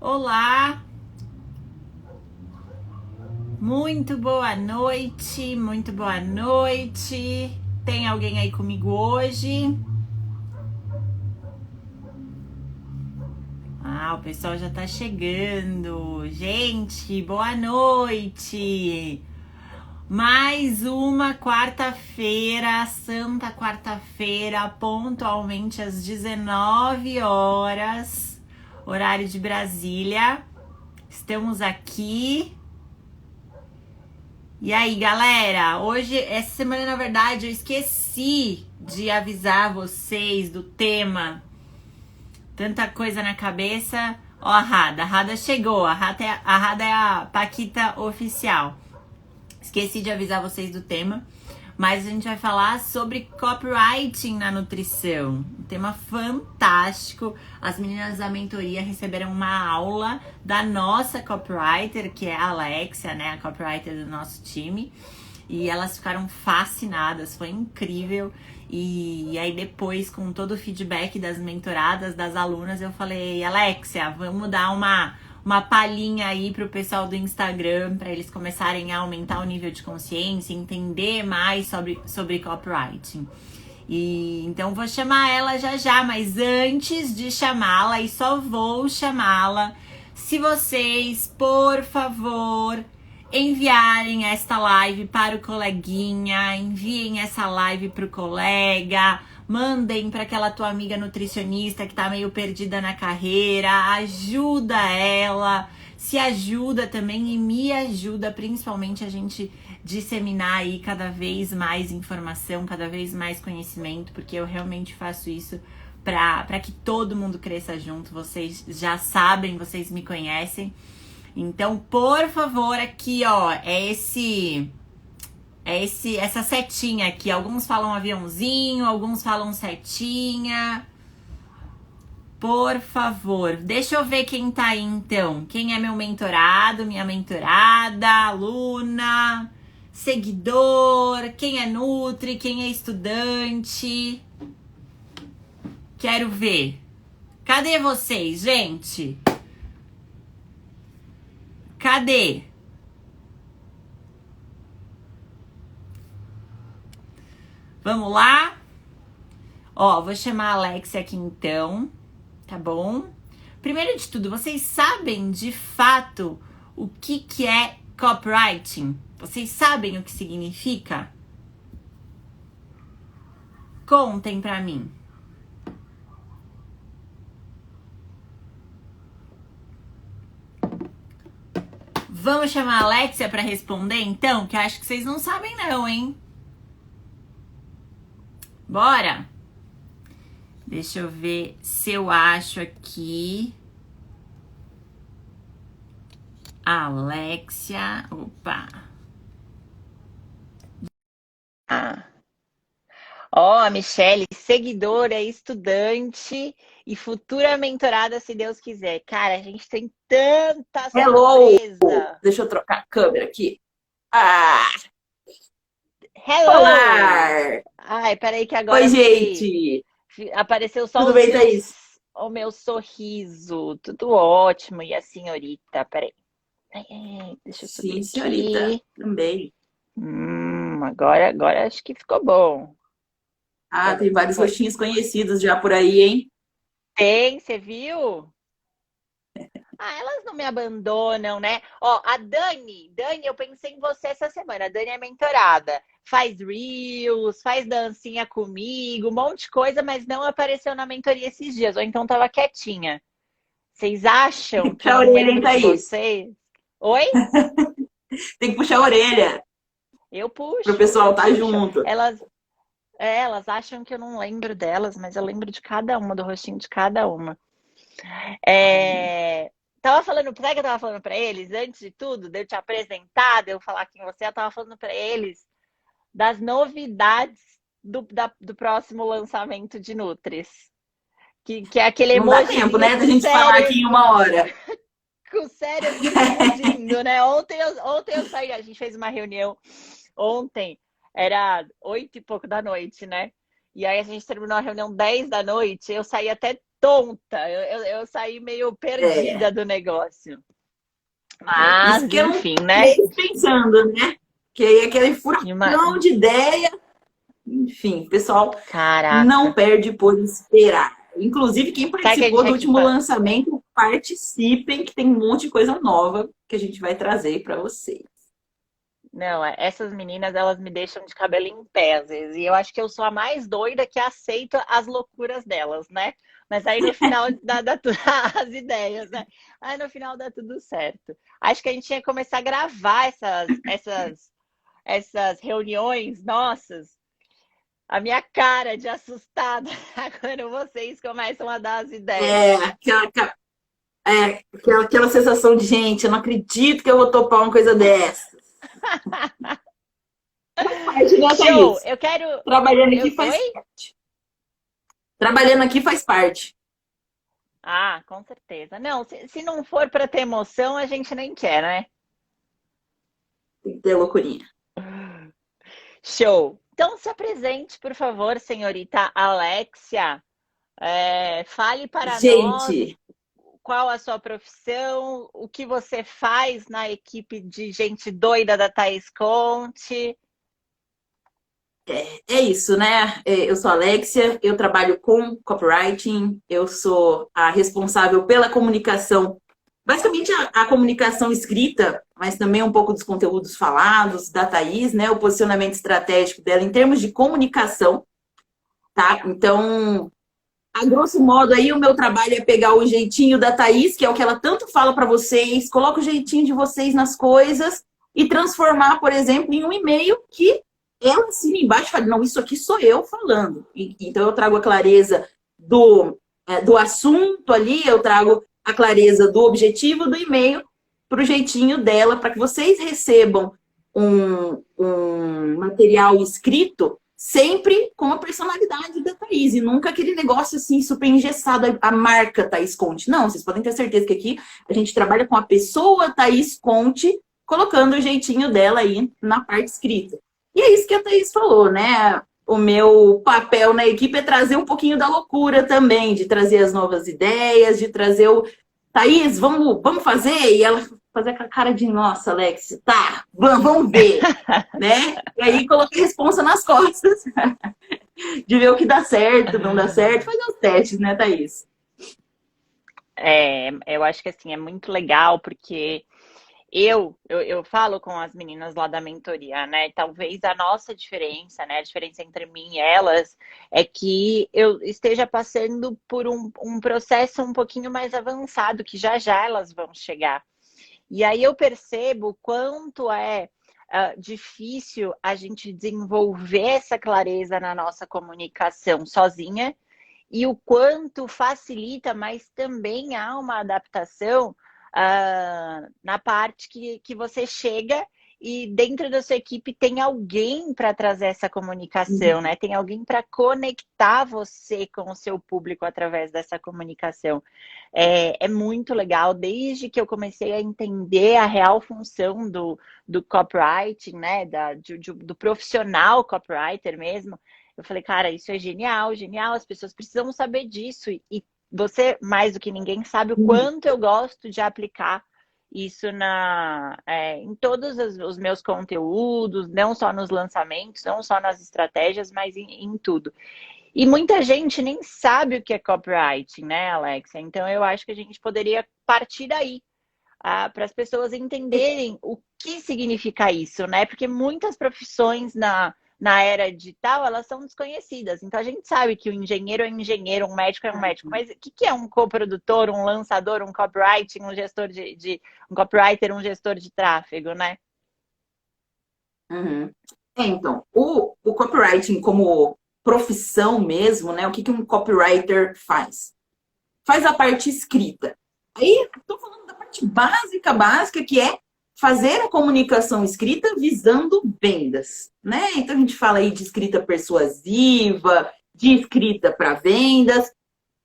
Olá, muito boa noite, muito boa noite. Tem alguém aí comigo hoje? Ah, o pessoal já tá chegando. Gente, boa noite. Mais uma quarta-feira, santa quarta-feira, pontualmente às 19 horas, horário de Brasília. Estamos aqui. E aí, galera? Hoje, essa semana, na verdade, eu esqueci de avisar vocês do tema. Tanta coisa na cabeça. Ó, a Rada chegou. A Rada é a Paquita oficial. Esqueci de avisar vocês do tema. Mas a gente vai falar sobre copywriting na nutrição. Um tema fantástico. As meninas da mentoria receberam uma aula da nossa copywriter, que é a Alexia, né? A copywriter do nosso time. E elas ficaram fascinadas, foi incrível. E aí depois, com todo o feedback das mentoradas, das alunas, eu falei, Alexia, vamos dar uma palhinha aí pro pessoal do Instagram, para eles começarem a aumentar o nível de consciência, entender mais sobre copywriting. E então vou chamar ela já já, mas antes de chamá-la, e só vou chamá-la se vocês, por favor, enviarem esta live para o coleguinha, enviem essa live para o colega, mandem para aquela tua amiga nutricionista que tá meio perdida na carreira, ajuda ela, se ajuda também e me ajuda, principalmente a gente disseminar aí cada vez mais informação, cada vez mais conhecimento, porque eu realmente faço isso para que todo mundo cresça junto. Vocês já sabem, vocês me conhecem. Então, por favor, aqui, ó, essa setinha aqui. Alguns falam aviãozinho, alguns falam setinha. Por favor, deixa eu ver quem tá aí então. Quem é meu mentorado, minha mentorada, aluna, seguidor, quem é nutri, quem é estudante. Quero ver. Cadê vocês, gente? Cadê? Vamos lá? Ó, vou chamar a Alexia aqui então, tá bom? Primeiro de tudo, vocês sabem de fato o que é copywriting? Vocês sabem o que significa? Contem pra mim. Vamos chamar a Alexia pra responder então? Que eu acho que vocês não sabem não, hein? Bora? Deixa eu ver se eu acho aqui. Alexia. Opa. Ó, a Michelle, seguidora, estudante e futura mentorada, se Deus quiser. Cara, a gente tem tanta Hello! surpresa. Deixa eu trocar a câmera aqui. Ah! Hello! Olá! Ai, peraí que Oi, agora gente! apareceu só Tudo bem, Thaís? o meu sorriso. Tudo ótimo. E a senhorita? Peraí. Ai, ai, deixa eu Sim, subir senhorita. aqui. Também. Agora acho que ficou bom. Ah, tem vários rostinhos conhecidos já por aí, hein? Tem, você viu? Ah, elas não me abandonam, né? Ó, a Dani, eu pensei em você essa semana. A Dani é mentorada. Faz reels, faz dancinha comigo, um monte de coisa, mas não apareceu na mentoria esses dias, ou então tava quietinha. Vocês acham que eu Puxa a não orelha, hein, lembro de Thaís? vocês? Oi? Tem que puxar a orelha Eu pro puxo, eu pessoal estar puxo. junto. Elas acham que eu não lembro delas, mas eu lembro de cada uma, do rostinho de cada uma. É... Sabe que eu tava falando pra eles, antes de tudo, de eu te apresentar, de eu falar quem você é, eu tava falando pra eles das novidades do próximo lançamento de Nutris. Que é aquele Não dá tempo, emojizinho né, da gente falar aqui em uma hora. com o cérebro explodindo, né? Ontem eu saí, a gente fez uma reunião ontem, era 8 e pouco da noite, né? E aí a gente terminou a reunião 10 da noite, eu saí até tonta. Eu saí meio É, perdida do negócio. isso Mas, que eu não enfim, né? fiquei pensando, né? Que aí aquele Ima- furacão de ideia. Enfim, o pessoal não Caraca. perde por esperar. Inclusive, quem Sabe o que a participou gente do aqui último lançamento, participem, que tem um monte de coisa nova que a gente vai trazer para vocês. Não, essas meninas, elas me deixam de cabelo em pé, às vezes. E eu acho que eu sou a mais doida que aceita as loucuras delas, né? Mas aí no final dá tudo as ideias, né? Aí no final dá tudo certo. Acho que a gente tinha que começar a gravar essas reuniões nossas. A minha cara de assustada quando vocês começam a dar as ideias. É, aquela sensação de, gente, eu não acredito que eu vou topar uma coisa dessa. Faz parte, né, Show! Thaís? Eu quero. Trabalhando aqui Oi? faz parte. Trabalhando aqui faz parte. Ah, com certeza. Não, se não for para ter emoção, a gente nem quer, né? Tem que ter loucurinha. Show! Então se apresente, por favor, senhorita Alexia. Fale para nós Gente, qual a sua profissão, o que você faz na equipe de gente doida da Thaís Conte. é isso, né? Eu sou a Alexia, eu trabalho com copywriting, eu sou a responsável pela comunicação, basicamente a comunicação escrita, mas também um pouco dos conteúdos falados da Thaís, né? O posicionamento estratégico dela em termos de comunicação, tá? Então, a grosso modo aí, o meu trabalho é pegar o jeitinho da Thaís, que é o que ela tanto fala para vocês, coloca o jeitinho de vocês nas coisas e transformar, por exemplo, em um e-mail que ela assina embaixo e fala, não, isso aqui sou eu falando. Então eu trago a clareza do assunto ali, eu trago a clareza do objetivo do e-mail para o jeitinho dela, para que vocês recebam um material escrito sempre com a personalidade da Thaís, e nunca aquele negócio assim super engessado, a marca Thaís Conte. Não, vocês podem ter certeza que aqui a gente trabalha com a pessoa Thaís Conte, colocando o jeitinho dela aí na parte escrita. E é isso que a Thaís falou, né? O meu papel na equipe é trazer um pouquinho da loucura também, de trazer as novas ideias, de trazer o Thaís, vamos fazer? E ela fazer com a cara de nossa, Alex, tá, vamos ver, né? E aí coloquei a responsa nas costas de ver o que dá certo, não dá certo, fazer os testes, né, Thaís? Eu acho que assim é muito legal porque eu falo com as meninas lá da mentoria, né? Talvez a nossa diferença, né? A diferença entre mim e elas é que eu esteja passando por um processo um pouquinho mais avançado, que já já elas vão chegar. E aí eu percebo o quanto é difícil a gente desenvolver essa clareza na nossa comunicação sozinha e o quanto facilita, mas também há uma adaptação na parte que você chega e dentro da sua equipe tem alguém para trazer essa comunicação, né? Tem alguém para conectar você com o seu público através dessa comunicação. É muito legal, desde que eu comecei a entender a real função do copywriting, né? Do profissional copywriter mesmo. Eu falei, cara, isso é genial, genial, as pessoas precisam saber disso. E você, mais do que ninguém, sabe o quanto eu gosto de aplicar isso em todos os meus conteúdos, não só nos lançamentos, não só nas estratégias, mas em tudo. E muita gente nem sabe o que é copywriting, né, Alexia? Então eu acho que a gente poderia partir daí, para as pessoas entenderem o que significa isso, né? Porque muitas profissões na era digital, elas são desconhecidas. Então, a gente sabe que o engenheiro é engenheiro, um médico é um médico. Mas o que é um coprodutor, um lançador, um copywriting, um gestor um copywriter, um gestor de tráfego, né? Uhum. Então, o copywriting como profissão mesmo, né? O que um copywriter faz? Faz a parte escrita. Aí, estou falando da parte básica, que é fazer a comunicação escrita visando vendas, né? Então, a gente fala aí de escrita persuasiva, de escrita para vendas.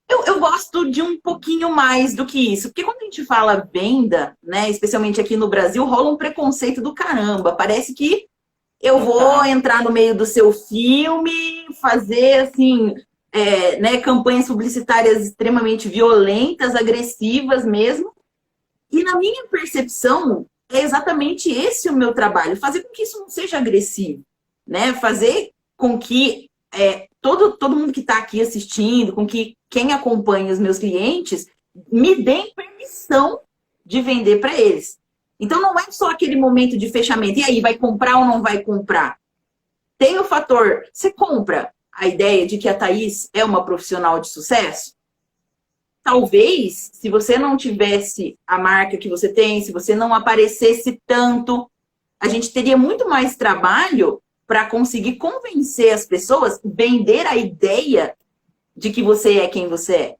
Eu gosto de um pouquinho mais do que isso, porque quando a gente fala venda, né, especialmente aqui no Brasil, rola um preconceito do caramba. Parece que eu vou entrar no meio do seu filme, fazer assim, né, campanhas publicitárias extremamente violentas, agressivas mesmo. E na minha percepção, é exatamente esse o meu trabalho, fazer com que isso não seja agressivo, né? Fazer com que todo mundo que está aqui assistindo, com que quem acompanha os meus clientes, me deem permissão de vender para eles. Então, não é só aquele momento de fechamento. E aí, vai comprar ou não vai comprar? Tem o fator, você compra a ideia de que a Thaís é uma profissional de sucesso? Talvez, se você não tivesse a marca que você tem, se você não aparecesse tanto, a gente teria muito mais trabalho para conseguir convencer as pessoas, vender a ideia de que você é quem você é.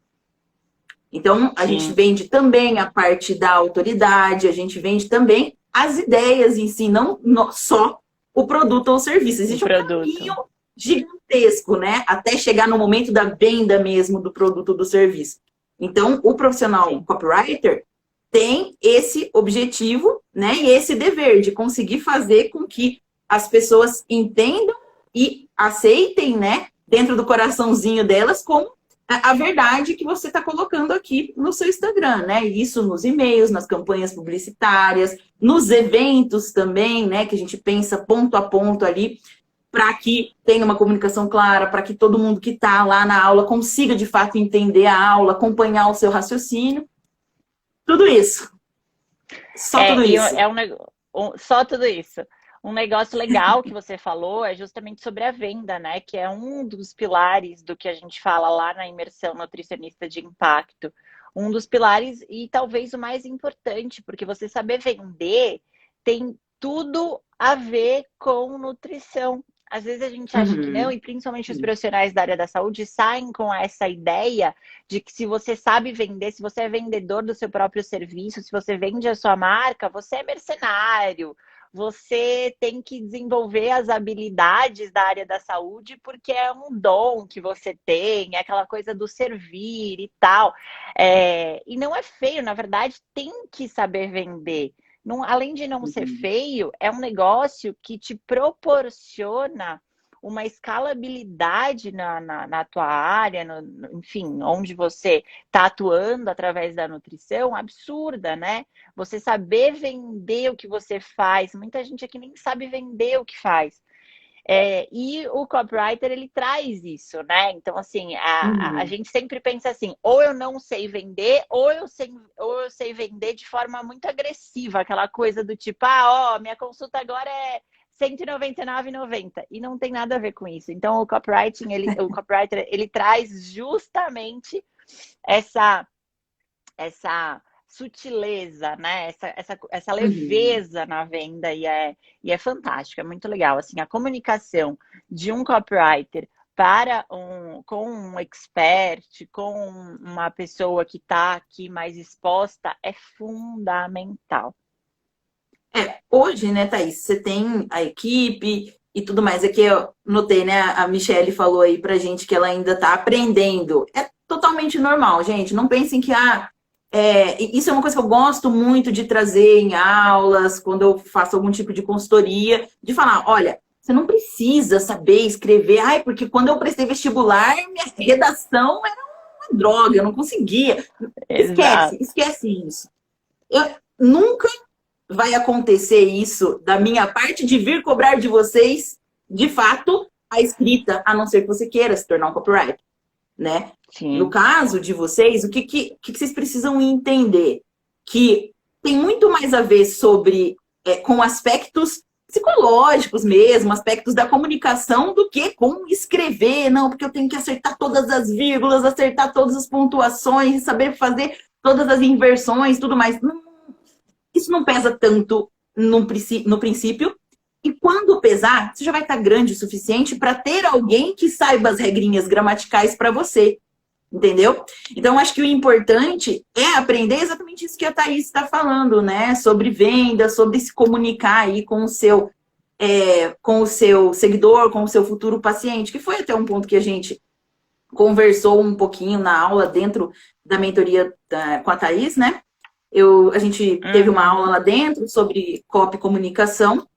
Então, a gente vende também a parte da autoridade, a gente vende também as ideias em si, não só o produto ou o serviço. Existe um caminho gigantesco, né? Até chegar no momento da venda mesmo do produto ou do serviço. Então, o profissional copywriter tem esse objetivo, né? E esse dever de conseguir fazer com que as pessoas entendam e aceitem, né? Dentro do coraçãozinho delas, como a verdade que você está colocando aqui no seu Instagram, né? Isso nos e-mails, nas campanhas publicitárias, nos eventos também, né? Que a gente pensa ponto a ponto ali, para que tenha uma comunicação clara, para que todo mundo que está lá na aula consiga, de fato, entender a aula, acompanhar o seu raciocínio. Tudo isso. Só tudo isso. Só tudo isso. Um negócio legal que você falou é justamente sobre a venda, né? Que é um dos pilares do que a gente fala lá na imersão nutricionista de impacto. Um dos pilares e talvez o mais importante, porque você saber vender tem tudo a ver com nutrição. Às vezes a gente acha que não, e principalmente os profissionais da área da saúde saem com essa ideia de que se você sabe vender, se você é vendedor do seu próprio serviço, se você vende a sua marca, você é mercenário. Você tem que desenvolver as habilidades da área da saúde porque é um dom que você tem, é aquela coisa do servir e tal. E não é feio, na verdade, tem que saber vender. Não, além de não ser feio, é um negócio que te proporciona uma escalabilidade na tua área, enfim, onde você está atuando através da nutrição, absurda, né? Você saber vender o que você faz. Muita gente aqui nem sabe vender o que faz. E o copywriter, ele traz isso, né? Então, assim, a gente sempre pensa assim, ou eu não sei vender, ou eu sei vender de forma muito agressiva, aquela coisa do tipo, minha consulta agora é R$199,90. E não tem nada a ver com isso. Então, o copywriter, ele traz justamente essa sutileza, né? Essa leveza na venda e é fantástico, é muito legal. Assim, a comunicação de um copywriter com um expert, com uma pessoa que está aqui mais exposta, é fundamental. Hoje, né, Thaís, você tem a equipe e tudo mais. Aqui eu notei, né, a Michelle falou aí pra gente que ela ainda está aprendendo. É totalmente normal, gente. Não pensem que isso é uma coisa que eu gosto muito de trazer em aulas, quando eu faço algum tipo de consultoria, de falar, olha, você não precisa saber escrever, porque quando eu prestei vestibular, minha redação era uma droga, eu não conseguia. Esquece isso. Nunca vai acontecer isso da minha parte de vir cobrar de vocês, de fato, a escrita, a não ser que você queira se tornar um copywriter, né? Sim. No caso de vocês, o que vocês precisam entender? Que tem muito mais a ver com aspectos psicológicos mesmo, aspectos da comunicação, do que com escrever. Não, porque eu tenho que acertar todas as vírgulas, acertar todas as pontuações, saber fazer todas as inversões, tudo mais. Isso não pesa tanto no princípio. E quando pesar, você já vai estar grande o suficiente para ter alguém que saiba as regrinhas gramaticais para você. Entendeu? Então, acho que o importante é aprender exatamente isso que a Thaís está falando, né? Sobre venda, sobre se comunicar aí com o seu seguidor, com o seu futuro paciente, que foi até um ponto que a gente conversou um pouquinho na aula dentro da mentoria com a Thaís, né? A gente teve uma aula lá dentro sobre copy comunicação.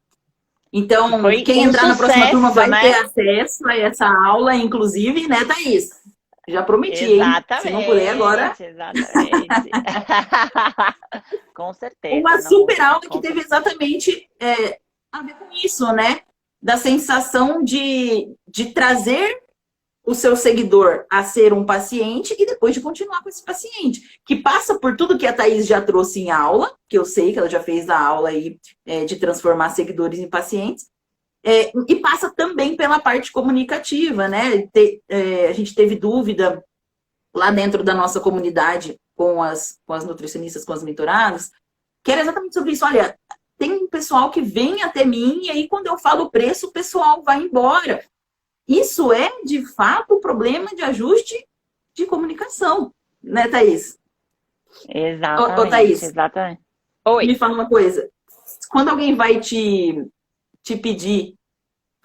Então, quem entrar na próxima turma vai ter acesso a essa aula, inclusive, né, Thaís? Já prometi, hein? Se não puder agora. Exatamente. Com certeza. Uma não, super aula que com teve exatamente a ver com isso, né? Da sensação de trazer o seu seguidor a ser um paciente e depois de continuar com esse paciente, que passa por tudo que a Thaís já trouxe em aula, que eu sei que ela já fez a aula aí de transformar seguidores em pacientes, e passa também pela parte comunicativa, né? A gente teve dúvida lá dentro da nossa comunidade com as nutricionistas, com as mentoradas, que era exatamente sobre isso. Olha, tem um pessoal que vem até mim e aí quando eu falo o preço, o pessoal vai embora. Isso é, de fato, um problema de ajuste de comunicação, né, Thaís? Exatamente. Ô, Thaís, exatamente. Oi. me fala uma coisa. Quando alguém vai te pedir,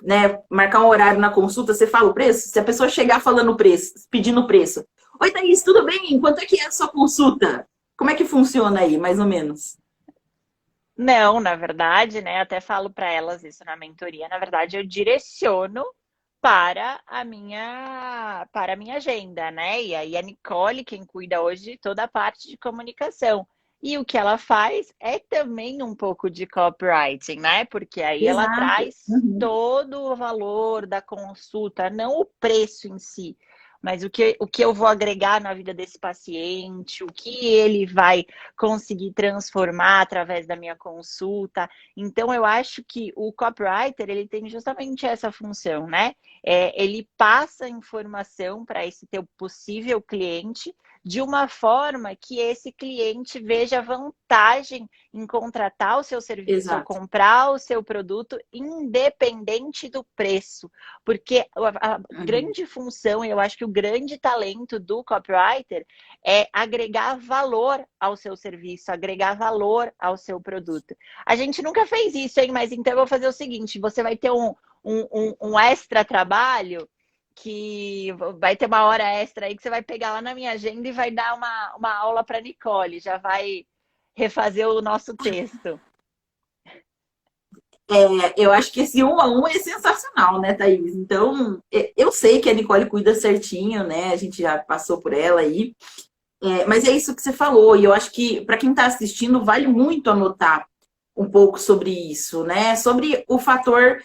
né, marcar um horário na consulta, você fala o preço? Se a pessoa chegar falando o preço, pedindo o preço. Oi, Thaís, tudo bem? Quanto é que é a sua consulta? Como é que funciona aí, mais ou menos? Não, na verdade, né? Até falo para elas isso na mentoria. Na verdade, eu direciono para a minha agenda, né? E aí a Nicole, quem cuida hoje de toda a parte de comunicação. E o que ela faz é também um pouco de copywriting, né? Porque aí ela Exato. traz Uhum. todo o valor da consulta, não o preço em si, mas o que eu vou agregar na vida desse paciente, o que ele vai conseguir transformar através da minha consulta. Então, eu acho que o copywriter, ele tem justamente essa função, né? Ele passa informação para esse teu possível cliente de uma forma que esse cliente veja vantagem em contratar o seu serviço ou Exato. comprar o seu produto, independente do preço. Porque a grande função, eu acho que o grande talento do copywriter é agregar valor ao seu serviço, agregar valor ao seu produto. A gente nunca fez isso, hein? Mas então eu vou fazer o seguinte: você vai ter um extra trabalho, que vai ter uma hora extra aí que você vai pegar lá na minha agenda e vai dar uma aula para Nicole, já vai refazer o nosso texto. Eu acho que esse 1 a 1 é sensacional, né, Thaís? Então, eu sei que a Nicole cuida certinho, né? A gente já passou por ela aí. Mas é isso que você falou, e eu acho que para quem está assistindo, vale muito anotar um pouco sobre isso, né? Sobre o fator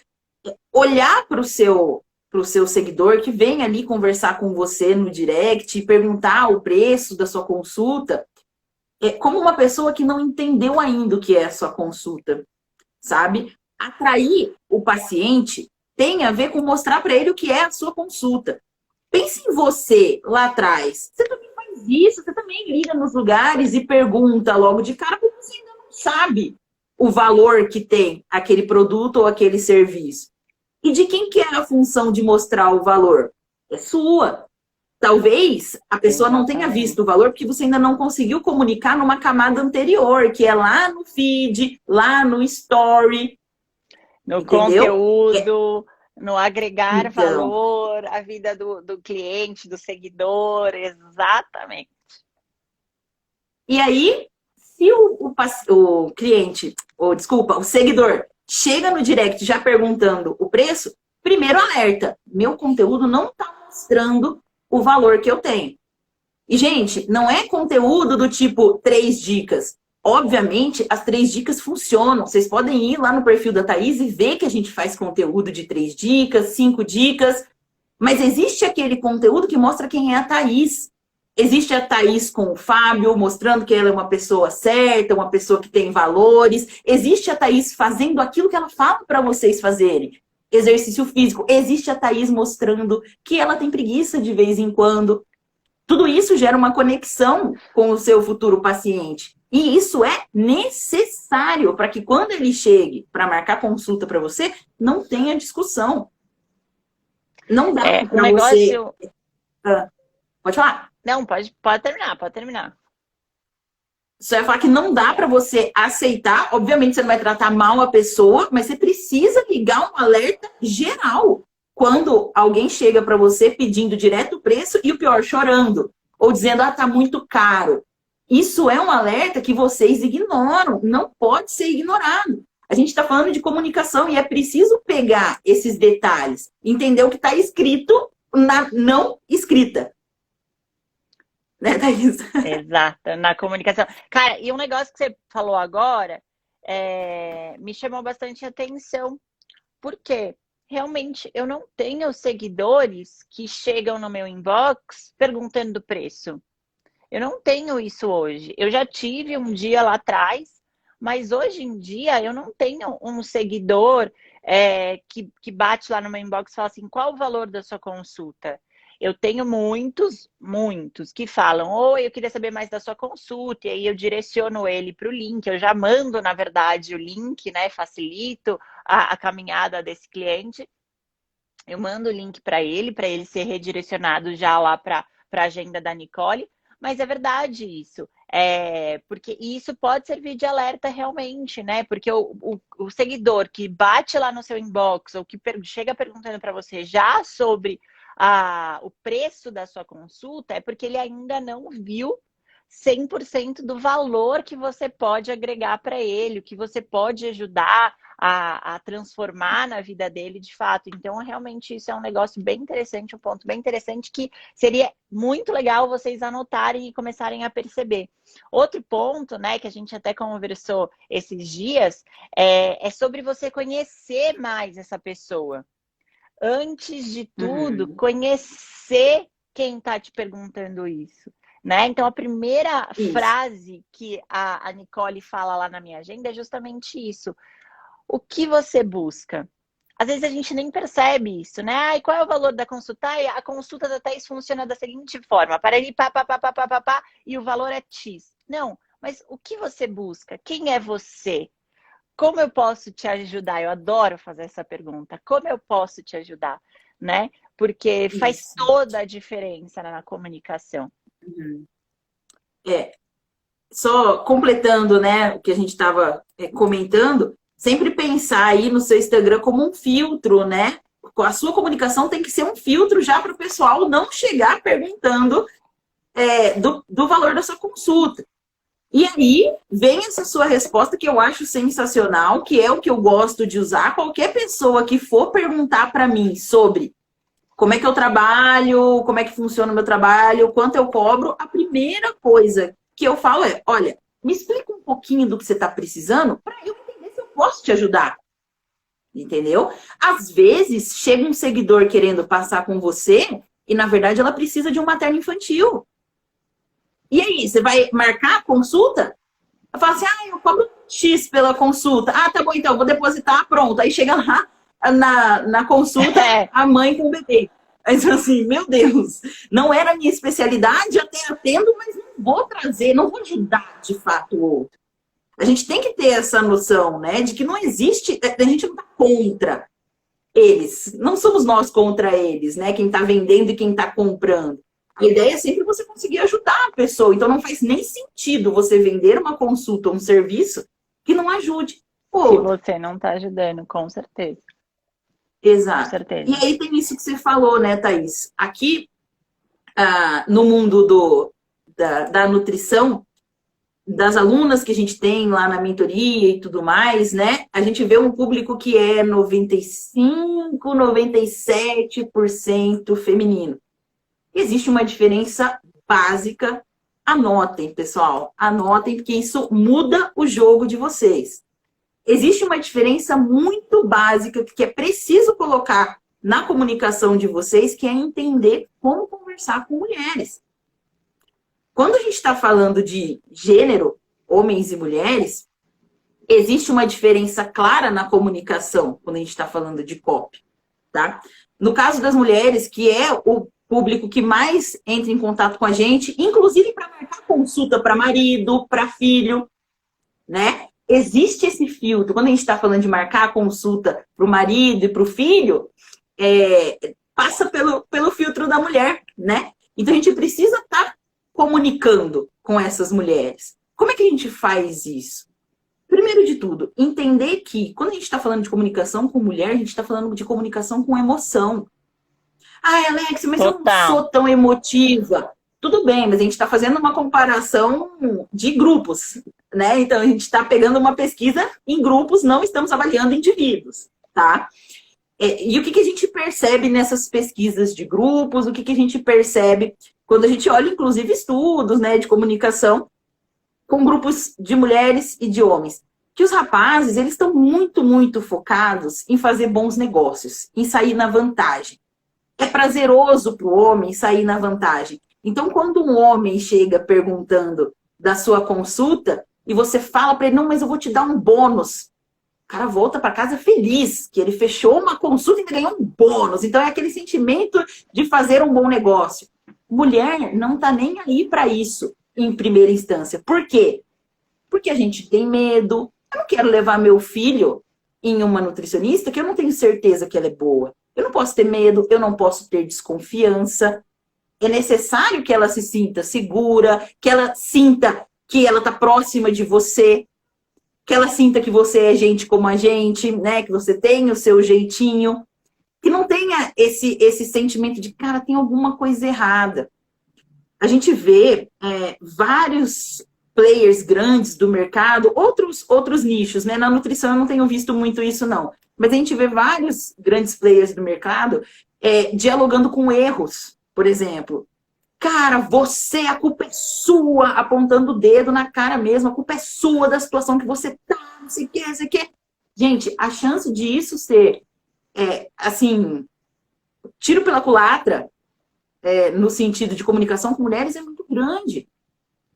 olhar para o seu seguidor que vem ali conversar com você no direct e perguntar o preço da sua consulta, como uma pessoa que não entendeu ainda o que é a sua consulta, sabe? Atrair o paciente tem a ver com mostrar para ele o que é a sua consulta. Pense em você lá atrás. Você também faz isso, você também liga nos lugares e pergunta logo de cara, porque você ainda não sabe o valor que tem aquele produto ou aquele serviço. E de quem que é a função de mostrar o valor? É sua. Talvez a pessoa não tenha visto o valor porque você ainda não conseguiu comunicar numa camada anterior, que é lá no feed, lá no story. No entendeu? conteúdo, no agregar Então, valor à vida do cliente, do seguidor, exatamente. E aí, se o cliente, ou desculpa, o seguidor, chega no direct já perguntando o preço, primeiro alerta, meu conteúdo não está mostrando o valor que eu tenho. E, gente, não é conteúdo do tipo 3 dicas. Obviamente, as 3 dicas funcionam. Vocês podem ir lá no perfil da Thaís e ver que a gente faz conteúdo de 3 dicas, 5 dicas. Mas existe aquele conteúdo que mostra quem é a Thaís. Existe a Thaís com o Fábio, mostrando que ela é uma pessoa certa, uma pessoa que tem valores. Existe a Thaís fazendo aquilo que ela fala para vocês fazerem. Exercício físico. Existe a Thaís mostrando que ela tem preguiça de vez em quando. Tudo isso gera uma conexão com o seu futuro paciente. E isso é necessário para que quando ele chegue para marcar consulta para você, não tenha discussão. Não dá para negócio... você... Pode falar? Não, pode terminar. Só ia falar que não dá para você aceitar. Obviamente, você não vai tratar mal a pessoa, mas você precisa ligar um alerta geral. Quando alguém chega para você pedindo direto o preço e o pior, chorando. Ou dizendo, tá muito caro. Isso é um alerta que vocês ignoram. Não pode ser ignorado. A gente está falando de comunicação e é preciso pegar esses detalhes. Entender o que está escrito na não escrita. né, Thaís? Exato, na comunicação. Cara, e um negócio que você falou agora me chamou bastante atenção, porque realmente eu não tenho seguidores que chegam no meu inbox perguntando do preço. Eu não tenho isso hoje. Eu já tive um dia lá atrás, mas hoje em dia eu não tenho um seguidor que bate lá no meu inbox e fala assim, qual o valor da sua consulta? Eu tenho muitos que falam, oi, eu queria saber mais da sua consulta, e aí eu direciono ele para o link, eu já mando, na verdade, o link, né? Facilito a caminhada desse cliente. Eu mando o link para ele ser redirecionado já lá para a agenda da Nicole. Mas é verdade isso. Porque isso pode servir de alerta realmente, né? Porque o seguidor que bate lá no seu inbox ou que chega perguntando para você já sobre o preço da sua consulta, é porque ele ainda não viu 100% do valor que você pode agregar para ele, o que você pode ajudar a transformar na vida dele de fato. Então, realmente, isso é um negócio bem interessante, um ponto bem interessante que seria muito legal vocês anotarem e começarem a perceber. Outro ponto, né, que a gente até conversou esses dias, é sobre você conhecer mais essa pessoa. Antes de tudo, conhecer quem está te perguntando isso. Né? Então, a primeira frase que a Nicole fala lá na minha agenda é justamente isso. O que você busca? Às vezes a gente nem percebe isso, né? E qual é o valor da consulta? A consulta da Thaís funciona da seguinte forma: para ele, pá, e o valor é X. Não, mas o que você busca? Quem é você? Como eu posso te ajudar? Eu adoro fazer essa pergunta. Como eu posso te ajudar? Né? Porque faz toda a diferença na comunicação. Só completando, né, o que a gente estava comentando, sempre pensar aí no seu Instagram como um filtro, né? A sua comunicação tem que ser um filtro já para o pessoal não chegar perguntando do valor da sua consulta. E aí vem essa sua resposta que eu acho sensacional, que é o que eu gosto de usar. Qualquer pessoa que for perguntar para mim sobre como é que eu trabalho, como é que funciona o meu trabalho, quanto eu cobro, a primeira coisa que eu falo é, olha, me explica um pouquinho do que você está precisando para eu entender se eu posso te ajudar. Entendeu? Às vezes, chega um seguidor querendo passar com você e, na verdade, ela precisa de um materno infantil. E aí, você vai marcar a consulta? Eu falo assim, eu cobro X pela consulta. Ah, tá bom, então, vou depositar, pronto. Aí chega lá na consulta, a mãe com o bebê. Aí assim, meu Deus, não era a minha especialidade, até atendo, mas não vou trazer, não vou ajudar de fato o outro. A gente tem que ter essa noção, né, de que não existe, a gente não está contra eles, não somos nós contra eles, né, quem está vendendo e quem está comprando. A ideia é sempre você conseguir ajudar a pessoa, então não faz nem sentido você vender uma consulta ou um serviço que não ajude. Que você não está ajudando, com certeza. Exato. Com certeza. E aí tem isso que você falou, né, Thaís? Aqui, no mundo da nutrição, das alunas que a gente tem lá na mentoria e tudo mais, né? A gente vê um público que é 95%, 97% feminino. Existe uma diferença básica. Anotem, pessoal. Anotem, porque isso muda o jogo de vocês. Existe uma diferença muito básica que é preciso colocar na comunicação de vocês, que é entender como conversar com mulheres. Quando a gente está falando de gênero, homens e mulheres, existe uma diferença clara na comunicação, quando a gente está falando de copy, tá? No caso das mulheres, que é o público que mais entra em contato com a gente, inclusive para marcar consulta para marido, para filho, né? Existe esse filtro. Quando a gente está falando de marcar a consulta para o marido e para o filho, passa pelo filtro da mulher, né? Então a gente precisa estar comunicando com essas mulheres. Como é que a gente faz isso? Primeiro de tudo, entender que quando a gente está falando de comunicação com mulher, a gente está falando de comunicação com emoção. Alex, mas eu não sou tão emotiva. Tudo bem, mas a gente está fazendo uma comparação de grupos, né? Então, a gente está pegando uma pesquisa em grupos, não estamos avaliando indivíduos, tá? E o que a gente percebe nessas pesquisas de grupos? O que a gente percebe Quando a gente olha, inclusive, estudos, né, de comunicação com grupos de mulheres e de homens, que os rapazes, eles estão muito, muito focados em fazer bons negócios, em sair na vantagem. É prazeroso para o homem sair na vantagem. Então, quando um homem chega perguntando da sua consulta e você fala para ele, não, mas eu vou te dar um bônus. O cara volta para casa feliz, que ele fechou uma consulta e ganhou um bônus. Então, é aquele sentimento de fazer um bom negócio. Mulher não está nem aí para isso, em primeira instância. Por quê? Porque a gente tem medo. Eu não quero levar meu filho em uma nutricionista que eu não tenho certeza que ela é boa. Eu não posso ter medo, eu não posso ter desconfiança. É necessário que ela se sinta segura, que ela sinta que ela está próxima de você, que ela sinta que você é gente como a gente, né? Que você tem o seu jeitinho, que não tenha esse sentimento de, cara, tem alguma coisa errada. A gente vê vários players grandes do mercado, outros nichos, né? Na nutrição eu não tenho visto muito isso, não. Mas a gente vê vários grandes players do mercado dialogando com erros. Por exemplo, cara, a culpa é sua, apontando o dedo na cara mesmo, a culpa é sua da situação que você tá, não sei o que, não sei o que. Gente, a chance de isso ser, assim, tiro pela culatra, no sentido de comunicação com mulheres, é muito grande.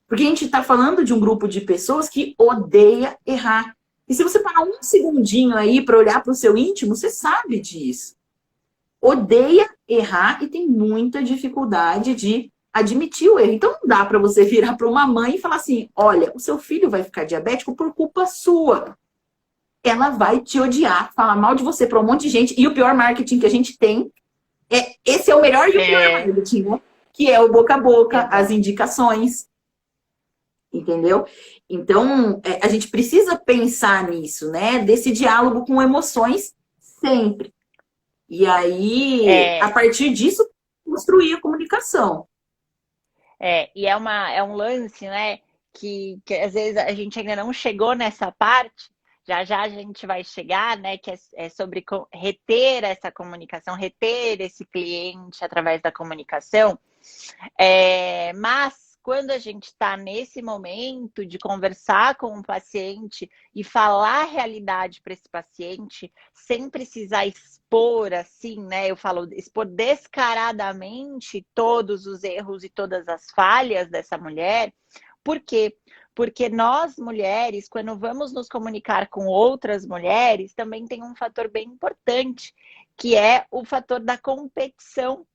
Porque a gente está falando de um grupo de pessoas que odeia errar. E se você parar um segundinho aí para olhar para o seu íntimo, você sabe disso. Odeia errar e tem muita dificuldade de admitir o erro. Então não dá para você virar para uma mãe e falar assim, olha, o seu filho vai ficar diabético por culpa sua. Ela vai te odiar, falar mal de você para um monte de gente. E o pior marketing que a gente tem esse é o melhor e o pior marketing, né? Que é o boca a boca, as indicações. Entendeu? Então, a gente precisa pensar nisso, né? Desse diálogo com emoções sempre. E aí, a partir disso, construir a comunicação. E é um lance, né? Que às vezes a gente ainda não chegou nessa parte, já já a gente vai chegar, né? Que é sobre reter essa comunicação, reter esse cliente através da comunicação. Mas quando a gente está nesse momento de conversar com o paciente e falar a realidade para esse paciente, sem precisar expor assim, né? Eu falo, expor descaradamente todos os erros e todas as falhas dessa mulher. Por quê? Porque nós, mulheres, quando vamos nos comunicar com outras mulheres, também tem um fator bem importante, que é o fator da competição.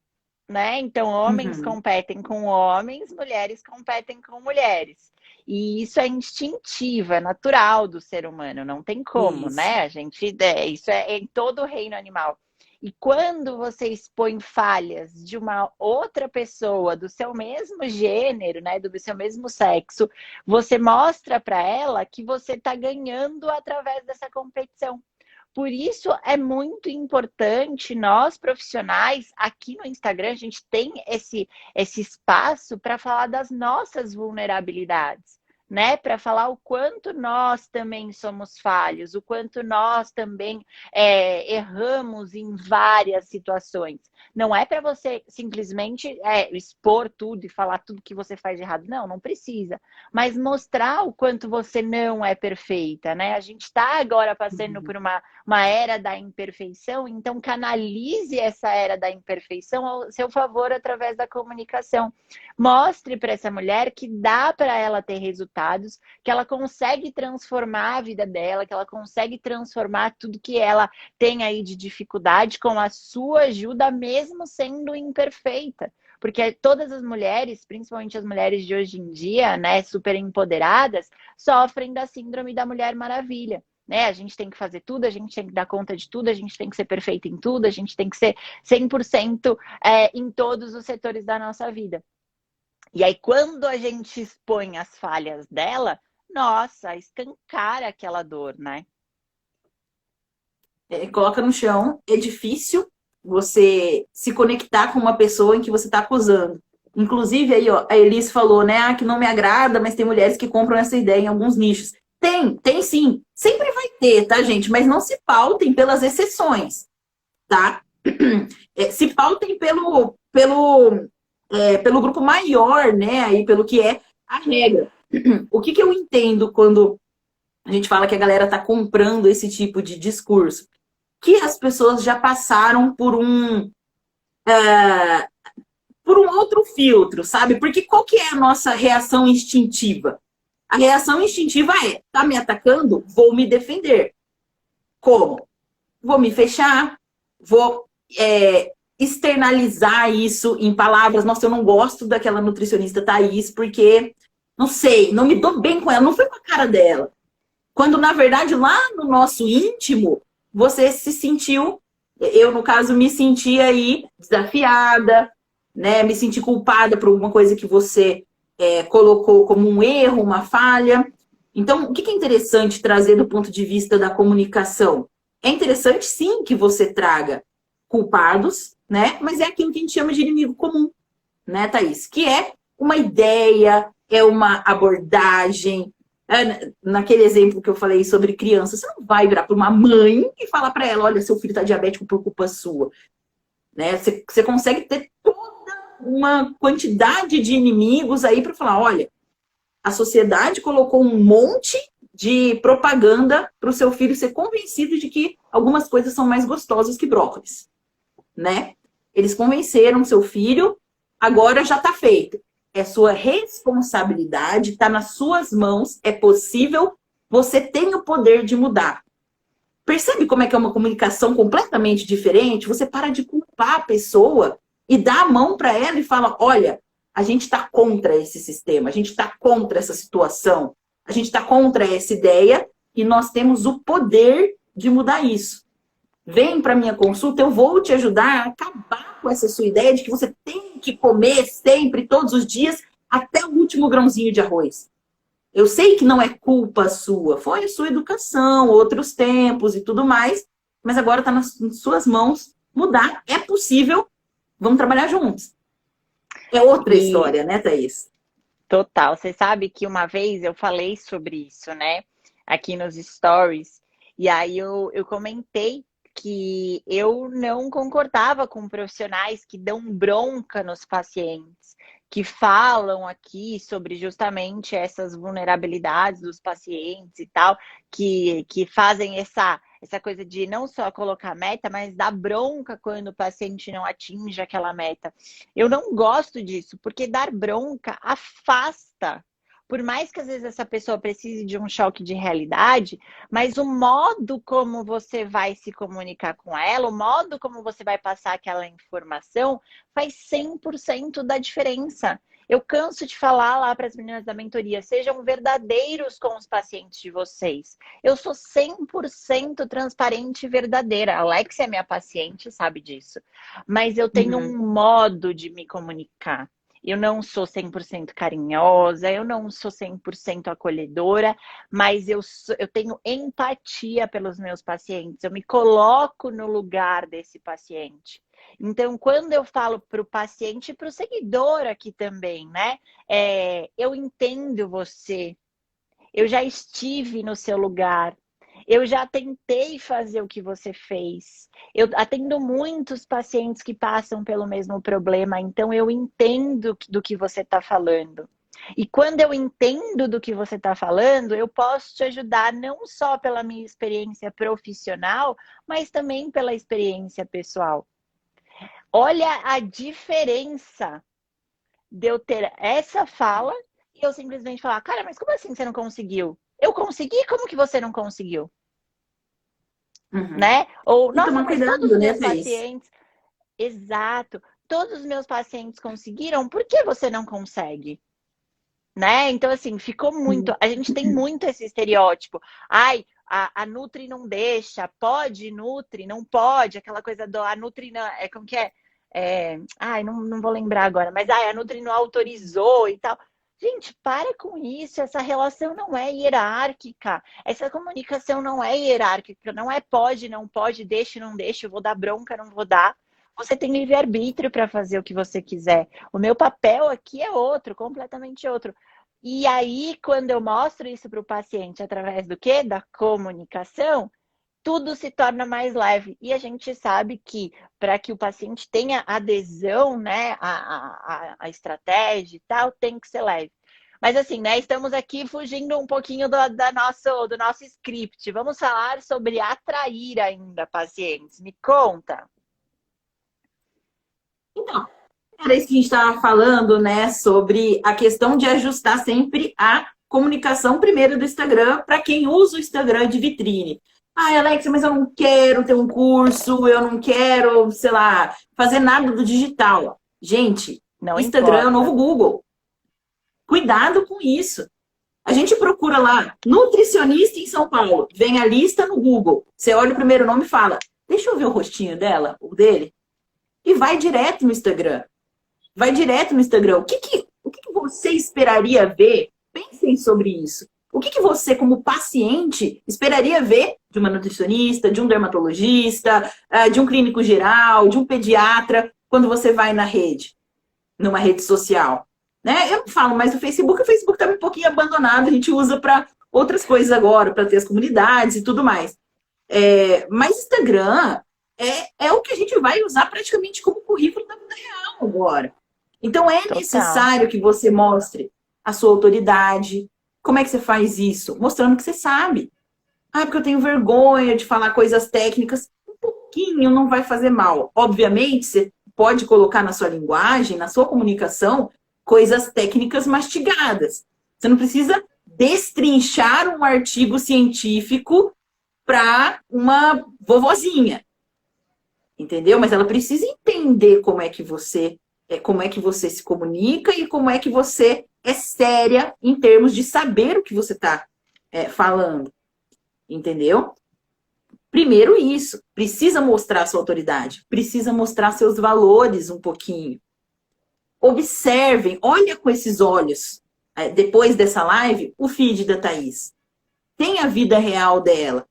Né? Então, homens competem com homens, mulheres competem com mulheres. E isso é instintivo, é natural do ser humano, não tem como, isso. Né? Isso é em todo o reino animal. E quando você expõe falhas de uma outra pessoa do seu mesmo gênero, né, do seu mesmo sexo, você mostra para ela que você está ganhando através dessa competição. Por isso é muito importante nós profissionais aqui no Instagram, a gente tem esse espaço para falar das nossas vulnerabilidades, né? Para falar o quanto nós também somos falhos, o quanto nós também erramos em várias situações. Não é para você simplesmente expor tudo e falar tudo que você faz de errado. Não precisa. Mas mostrar o quanto você não é perfeita, né? A gente está agora passando por uma era da imperfeição, então canalize essa era da imperfeição ao seu favor através da comunicação. Mostre para essa mulher que dá para ela ter resultados, que ela consegue transformar a vida dela, que ela consegue transformar tudo que ela tem aí de dificuldade com a sua ajuda, mesmo sendo imperfeita. Porque todas as mulheres, principalmente as mulheres de hoje em dia, né, super empoderadas, sofrem da síndrome da Mulher Maravilha. Né? A gente tem que fazer tudo, a gente tem que dar conta de tudo, a gente tem que ser perfeita em tudo, a gente tem que ser 100% em todos os setores da nossa vida. E aí, quando a gente expõe as falhas dela, nossa, escancara aquela dor, né? Coloca no chão, é difícil você se conectar com uma pessoa em que você está acusando. Inclusive, aí, ó, a Elis falou, né, que não me agrada, mas tem mulheres que compram essa ideia em alguns nichos. Tem sim. Sempre vai ter, tá, gente? Mas não se pautem pelas exceções, tá? Se pautem pelo pelo grupo maior, né? Aí pelo que é a regra. O que eu entendo quando a gente fala que a galera está comprando esse tipo de discurso? Que as pessoas já passaram por um outro filtro, sabe? Porque qual que é a nossa reação instintiva? A reação instintiva é, tá me atacando? Vou me defender. Como? Vou me fechar, vou externalizar isso em palavras. Nossa, eu não gosto daquela nutricionista Thaís, porque, não sei, não me dou bem com ela, não foi com a cara dela. Quando, na verdade, lá no nosso íntimo, você se sentiu, eu, no caso, me senti aí desafiada, né? Me senti culpada por alguma coisa que você colocou como um erro, uma falha. Então, o que é interessante trazer do ponto de vista da comunicação? É interessante, sim, que você traga culpados, né? Mas é aquilo que a gente chama de inimigo comum, né, Thaís? Que é uma ideia, é uma abordagem. Naquele exemplo que eu falei sobre criança, você não vai virar para uma mãe e falar para ela, olha, seu filho está diabético por culpa sua. Né? Você consegue ter toda uma quantidade de inimigos aí para falar, olha, a sociedade colocou um monte de propaganda para o seu filho ser convencido de que algumas coisas são mais gostosas que brócolis, né? Eles convenceram seu filho, agora já está feito. É sua responsabilidade, está nas suas mãos, é possível, você tem o poder de mudar. Percebe como é que é uma comunicação completamente diferente? Você para de culpar a pessoa e dá a mão para ela e fala, olha, a gente está contra esse sistema, a gente está contra essa situação, a gente está contra essa ideia e nós temos o poder de mudar isso. Vem para minha consulta, eu vou te ajudar a acabar com essa sua ideia de que você tem que comer sempre, todos os dias, até o último grãozinho de arroz. Eu sei que não é culpa sua, foi a sua educação, outros tempos e tudo mais, mas agora está nas suas mãos mudar. É possível, vamos trabalhar juntos. É outra história, né, Thaís? Total. Você sabe que uma vez eu falei sobre isso, né? Aqui nos stories. E aí eu comentei que eu não concordava com profissionais que dão bronca nos pacientes, que falam aqui sobre justamente essas vulnerabilidades dos pacientes e tal, que fazem essa coisa de não só colocar meta, mas dar bronca quando o paciente não atinge aquela meta. Eu não gosto disso, porque dar bronca afasta. Por mais que às vezes essa pessoa precise de um choque de realidade, mas o modo como você vai se comunicar com ela, o modo como você vai passar aquela informação, faz 100% da diferença. Eu canso de falar lá para as meninas da mentoria, sejam verdadeiros com os pacientes de vocês. Eu sou 100% transparente e verdadeira. A Alexia é minha paciente, sabe disso. Mas eu tenho um modo de me comunicar. Eu não sou 100% carinhosa, eu não sou 100% acolhedora, mas eu tenho empatia pelos meus pacientes, eu me coloco no lugar desse paciente. Então, quando eu falo para o paciente e para o seguidor aqui também, né? Eu entendo você, eu já estive no seu lugar, eu já tentei fazer o que você fez. Eu atendo muitos pacientes que passam pelo mesmo problema, então eu entendo do que você está falando. E quando eu entendo do que você está falando, eu posso te ajudar não só pela minha experiência profissional, mas também pela experiência pessoal. Olha a diferença de eu ter essa fala e eu simplesmente falar, cara, mas como assim você não conseguiu? Eu consegui? Como que você não conseguiu? Né? Ou, nossa, mas cuidado, todos os né, meus pacientes... Exato. Todos os meus pacientes conseguiram, por que você não consegue? Né? Então, assim, ficou muito... A gente tem muito esse estereótipo. Ai, a Nutri não deixa, pode Nutri, não pode, aquela coisa do... A Nutri não... Como que é? Ai, não vou lembrar agora, mas a Nutri não autorizou e tal. Gente, para com isso, essa relação não é hierárquica, essa comunicação não é hierárquica, não é pode, não pode, deixe, não deixe, eu vou dar bronca, não vou dar. Você tem livre-arbítrio para fazer o que você quiser. O meu papel aqui é outro, completamente outro. E aí, quando eu mostro isso para o paciente através do quê? Da comunicação, tudo se torna mais leve. E a gente sabe que para que o paciente tenha adesão, né, à estratégia e tal, tem que ser leve. Mas assim, né, estamos aqui fugindo um pouquinho do nosso script. Vamos falar sobre atrair ainda pacientes. Me conta. Então, era isso que a gente estava falando, né? Sobre a questão de ajustar sempre a comunicação primeiro do Instagram para quem usa o Instagram de vitrine. Ai, Alexa, mas eu não quero ter um curso, eu não quero, sei lá, fazer nada do digital. Gente, Não Instagram é o importa. novo Google. Cuidado com isso. A gente procura lá, nutricionista em São Paulo. Vem a lista no Google. Você olha o primeiro nome e fala, deixa eu ver o rostinho dela, o dele. E vai direto no Instagram. Vai direto no Instagram. O que você esperaria ver? Pensem sobre isso. O que você, como paciente, esperaria ver de uma nutricionista, de um dermatologista, de um clínico geral, de um pediatra, quando você vai na rede, numa rede social? Né? Eu não falo mais do Facebook, o Facebook está um pouquinho abandonado, a gente usa para outras coisas agora, para ter as comunidades e tudo mais. Mas Instagram é o que a gente vai usar praticamente como currículo da vida real agora. Então é necessário que você mostre a sua autoridade. Como é que você faz isso? Mostrando que você sabe. Ah, porque eu tenho vergonha de falar coisas técnicas. Um pouquinho não vai fazer mal. Obviamente, você pode colocar na sua linguagem, na sua comunicação, coisas técnicas mastigadas. Você não precisa destrinchar um artigo científico para uma vovozinha. Entendeu? Mas ela precisa entender como é que você se comunica e como é que você é séria em termos de saber o que você está falando. Entendeu? Primeiro isso. Precisa mostrar sua autoridade. Precisa mostrar seus valores um pouquinho. Observem, olha com esses olhos, depois dessa live, o feed da Thaís. Tem a vida real dela.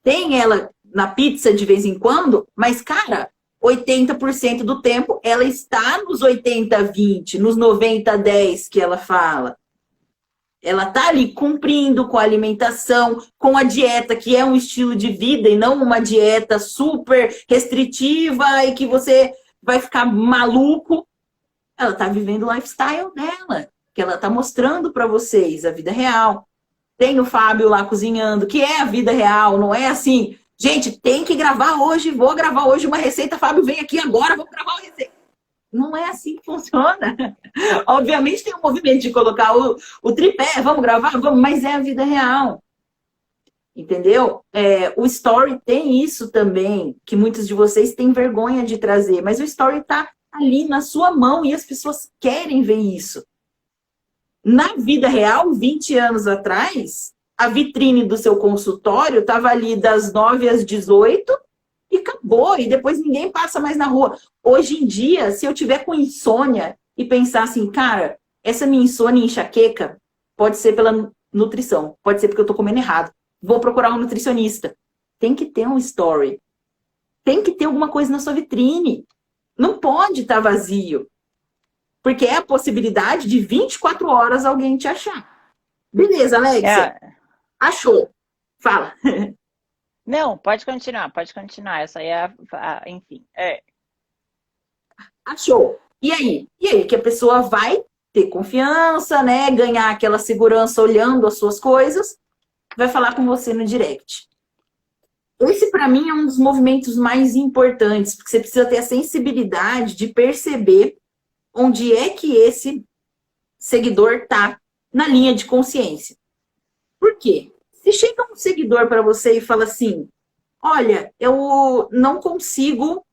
Tem ela na pizza de vez em quando, mas, cara, 80% do tempo ela está nos 80-20, nos 90-10 que ela fala. Ela tá ali cumprindo com a alimentação, com a dieta, que é um estilo de vida e não uma dieta super restritiva e que você vai ficar maluco. Ela tá vivendo o lifestyle dela, que ela tá mostrando para vocês, a vida real. Tem o Fábio lá cozinhando, que é a vida real, não é assim, gente, tem que gravar hoje, vou gravar hoje uma receita, Fábio, vem aqui agora, vamos gravar uma receita. Não é assim que funciona. Obviamente tem um movimento de colocar o tripé, vamos gravar, vamos, mas é a vida real. Entendeu? O Story tem isso também, que muitos de vocês têm vergonha de trazer, mas o Story tá ali na sua mão e as pessoas querem ver isso. Na vida real, 20 anos atrás, a vitrine do seu consultório estava ali das 9 às 18 e acabou, e depois ninguém passa mais na rua. Hoje em dia, se eu tiver com insônia e pensar assim, cara, essa minha insônia e enxaqueca pode ser pela nutrição, pode ser porque eu estou comendo errado. Vou procurar um nutricionista. Tem que ter um story. Tem que ter alguma coisa na sua vitrine. Não pode estar vazio. Porque é a possibilidade de 24 horas alguém te achar. Beleza, Alexia? Achou. Fala. Não, pode continuar. Eu só ia, enfim. Achou. E aí? E aí que a pessoa vai ter confiança, né? Ganhar aquela segurança olhando as suas coisas, vai falar com você no direct. Esse, para mim, é um dos movimentos mais importantes, porque você precisa ter a sensibilidade de perceber onde é que esse seguidor está na linha de consciência. Por quê? Se chega um seguidor para você e fala assim, olha, eu não consigo,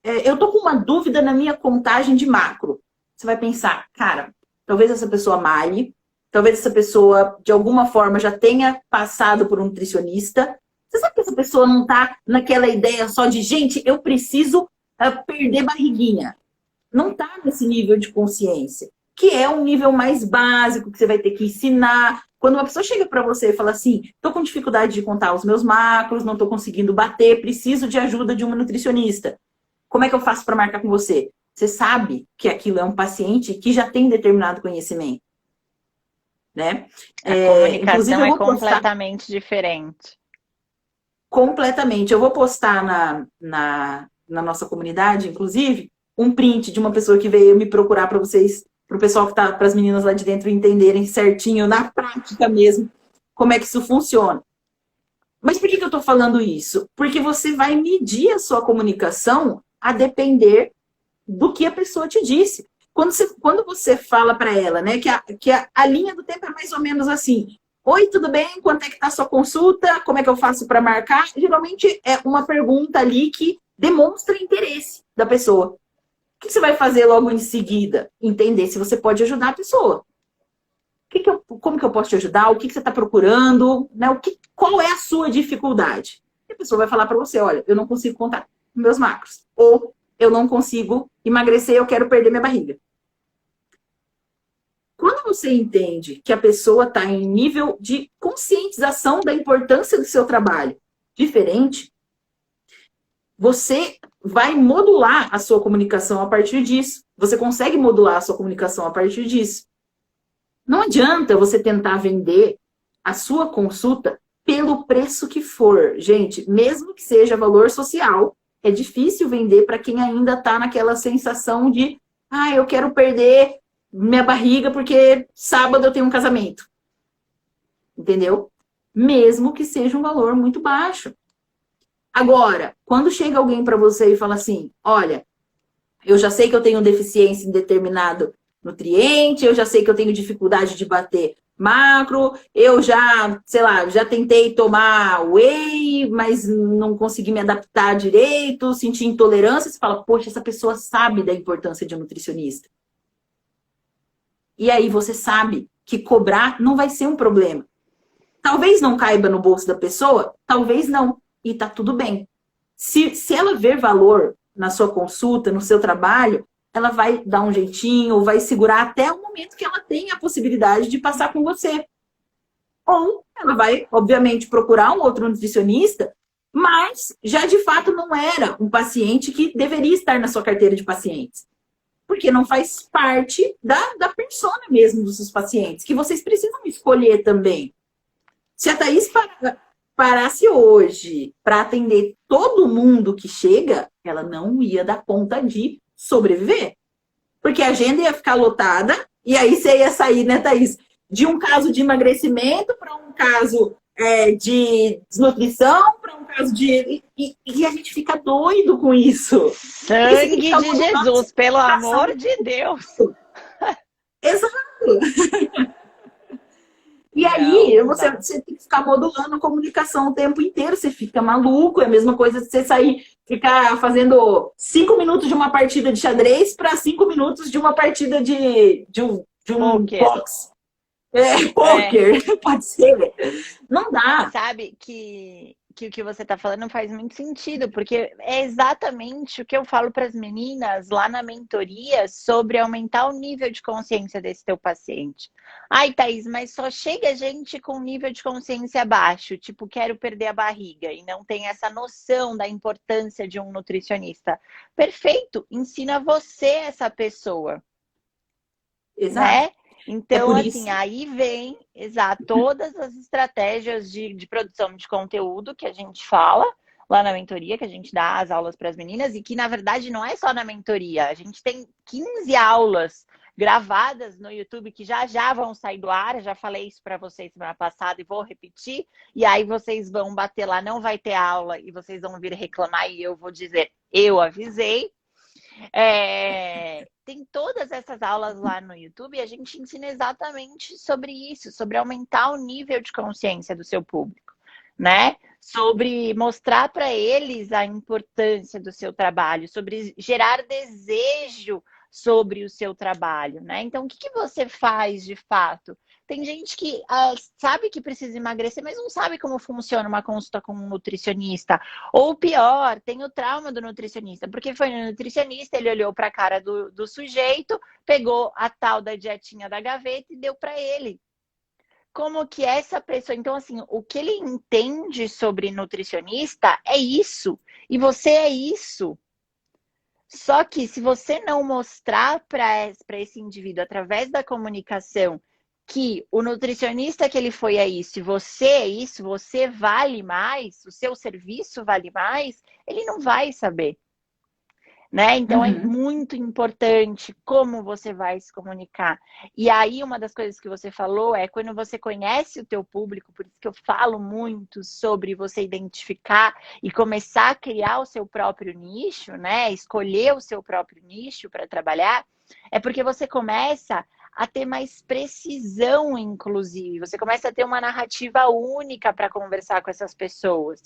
eu tô com uma dúvida na minha contagem de macro. Você vai pensar, cara, talvez essa pessoa malhe, talvez essa pessoa, de alguma forma, já tenha passado por um nutricionista. Você sabe que essa pessoa não tá naquela ideia só de, gente, eu preciso perder barriguinha. Não está nesse nível de consciência, que é um nível mais básico, que você vai ter que ensinar. Quando uma pessoa chega para você e fala assim, estou com dificuldade de contar os meus macros, não estou conseguindo bater, preciso de ajuda de uma nutricionista. Como é que eu faço para marcar com você? Você sabe que aquilo é um paciente que já tem determinado conhecimento. Né? A comunicação é completamente diferente. Completamente. Eu vou postar na nossa comunidade, inclusive, um print de uma pessoa que veio me procurar para vocês, para o pessoal que tá, para as meninas lá de dentro entenderem certinho, na prática mesmo, como é que isso funciona. Mas por que eu estou falando isso? Porque você vai medir a sua comunicação a depender do que a pessoa te disse. Quando você fala para ela, né, que a linha do tempo é mais ou menos assim: oi, tudo bem? Quanto é que está a sua consulta? Como é que eu faço para marcar? Geralmente é uma pergunta ali que demonstra interesse da pessoa. O que você vai fazer logo em seguida? Entender se você pode ajudar a pessoa. Como que eu posso te ajudar? O que você está procurando? Né? Qual é a sua dificuldade? E a pessoa vai falar para você: olha, eu não consigo contar meus macros. Ou eu não consigo emagrecer, eu quero perder minha barriga. Quando você entende que a pessoa está em nível de conscientização da importância do seu trabalho diferente, você vai modular a sua comunicação a partir disso. Você consegue modular a sua comunicação a partir disso. Não adianta você tentar vender a sua consulta pelo preço que for. Gente, mesmo que seja valor social, é difícil vender para quem ainda está naquela sensação de: eu quero perder minha barriga porque sábado eu tenho um casamento. Entendeu? Mesmo que seja um valor muito baixo. Agora, quando chega alguém para você e fala assim: olha, eu já sei que eu tenho deficiência em determinado nutriente, eu já sei que eu tenho dificuldade de bater macro, eu já, sei lá, já tentei tomar whey, mas não consegui me adaptar direito, senti intolerância. Você fala: poxa, essa pessoa sabe da importância de um nutricionista. E aí você sabe que cobrar não vai ser um problema. Talvez não caiba no bolso da pessoa, talvez não. E tá tudo bem. Se ela ver valor na sua consulta, no seu trabalho, ela vai dar um jeitinho, vai segurar até o momento que ela tenha a possibilidade de passar com você. Ou ela vai, obviamente, procurar um outro nutricionista, mas já de fato não era um paciente que deveria estar na sua carteira de pacientes. Porque não faz parte da persona mesmo dos seus pacientes, que vocês precisam escolher também. Se a Thaís parasse hoje para atender todo mundo que chega, ela não ia dar conta de sobreviver. Porque a agenda ia ficar lotada, e aí você ia sair, né, Thaís, de um caso de emagrecimento para um caso de desnutrição, para um caso de... E a gente fica doido com isso. Sangue de Jesus, pelo amor de Deus. Exato. E aí, você tem que ficar modulando a comunicação o tempo inteiro. Você fica maluco. É a mesma coisa de você sair, ficar fazendo 5 minutos de uma partida de xadrez para 5 minutos de uma partida de um box. Poker, pode ser. Não dá. Sabe que o que você está falando faz muito sentido, porque é exatamente o que eu falo para as meninas lá na mentoria sobre aumentar o nível de consciência desse teu paciente. Ai, Thaís, mas só chega gente com nível de consciência baixo, tipo, quero perder a barriga, e não tem essa noção da importância de um nutricionista. Perfeito, ensina você essa pessoa. Exato. Né? Então, assim, aí vem, todas as estratégias de produção de conteúdo que a gente fala lá na mentoria, que a gente dá as aulas para as meninas, e que, na verdade, não é só na mentoria. A gente tem 15 aulas gravadas no YouTube que já vão sair do ar. Eu já falei isso para vocês semana passada e vou repetir. E aí vocês vão bater lá, não vai ter aula, e vocês vão vir reclamar e eu vou dizer, eu avisei. Tem todas essas aulas lá no YouTube e a gente ensina exatamente sobre isso, sobre aumentar o nível de consciência do seu público, né? Sobre mostrar para eles a importância do seu trabalho, sobre gerar desejo sobre o seu trabalho, né? Então, o que você faz de fato? Tem gente que sabe que precisa emagrecer, mas não sabe como funciona uma consulta com um nutricionista. Ou pior, tem o trauma do nutricionista, porque foi no nutricionista, ele olhou para a cara do sujeito, pegou a tal da dietinha da gaveta e deu para ele. Como que essa pessoa... Então, assim, o que ele entende sobre nutricionista é isso. E você é isso. Só que se você não mostrar para esse indivíduo, através da comunicação, que o nutricionista que ele foi aí, se você é isso, você vale mais, o seu serviço vale mais, ele não vai saber. Né? Então é muito importante como você vai se comunicar. E aí uma das coisas que você falou é quando você conhece o teu público, por isso que eu falo muito sobre você identificar e começar a criar o seu próprio nicho, né? Escolher o seu próprio nicho para trabalhar, é porque você começa a ter mais precisão, inclusive. Você começa a ter uma narrativa única para conversar com essas pessoas.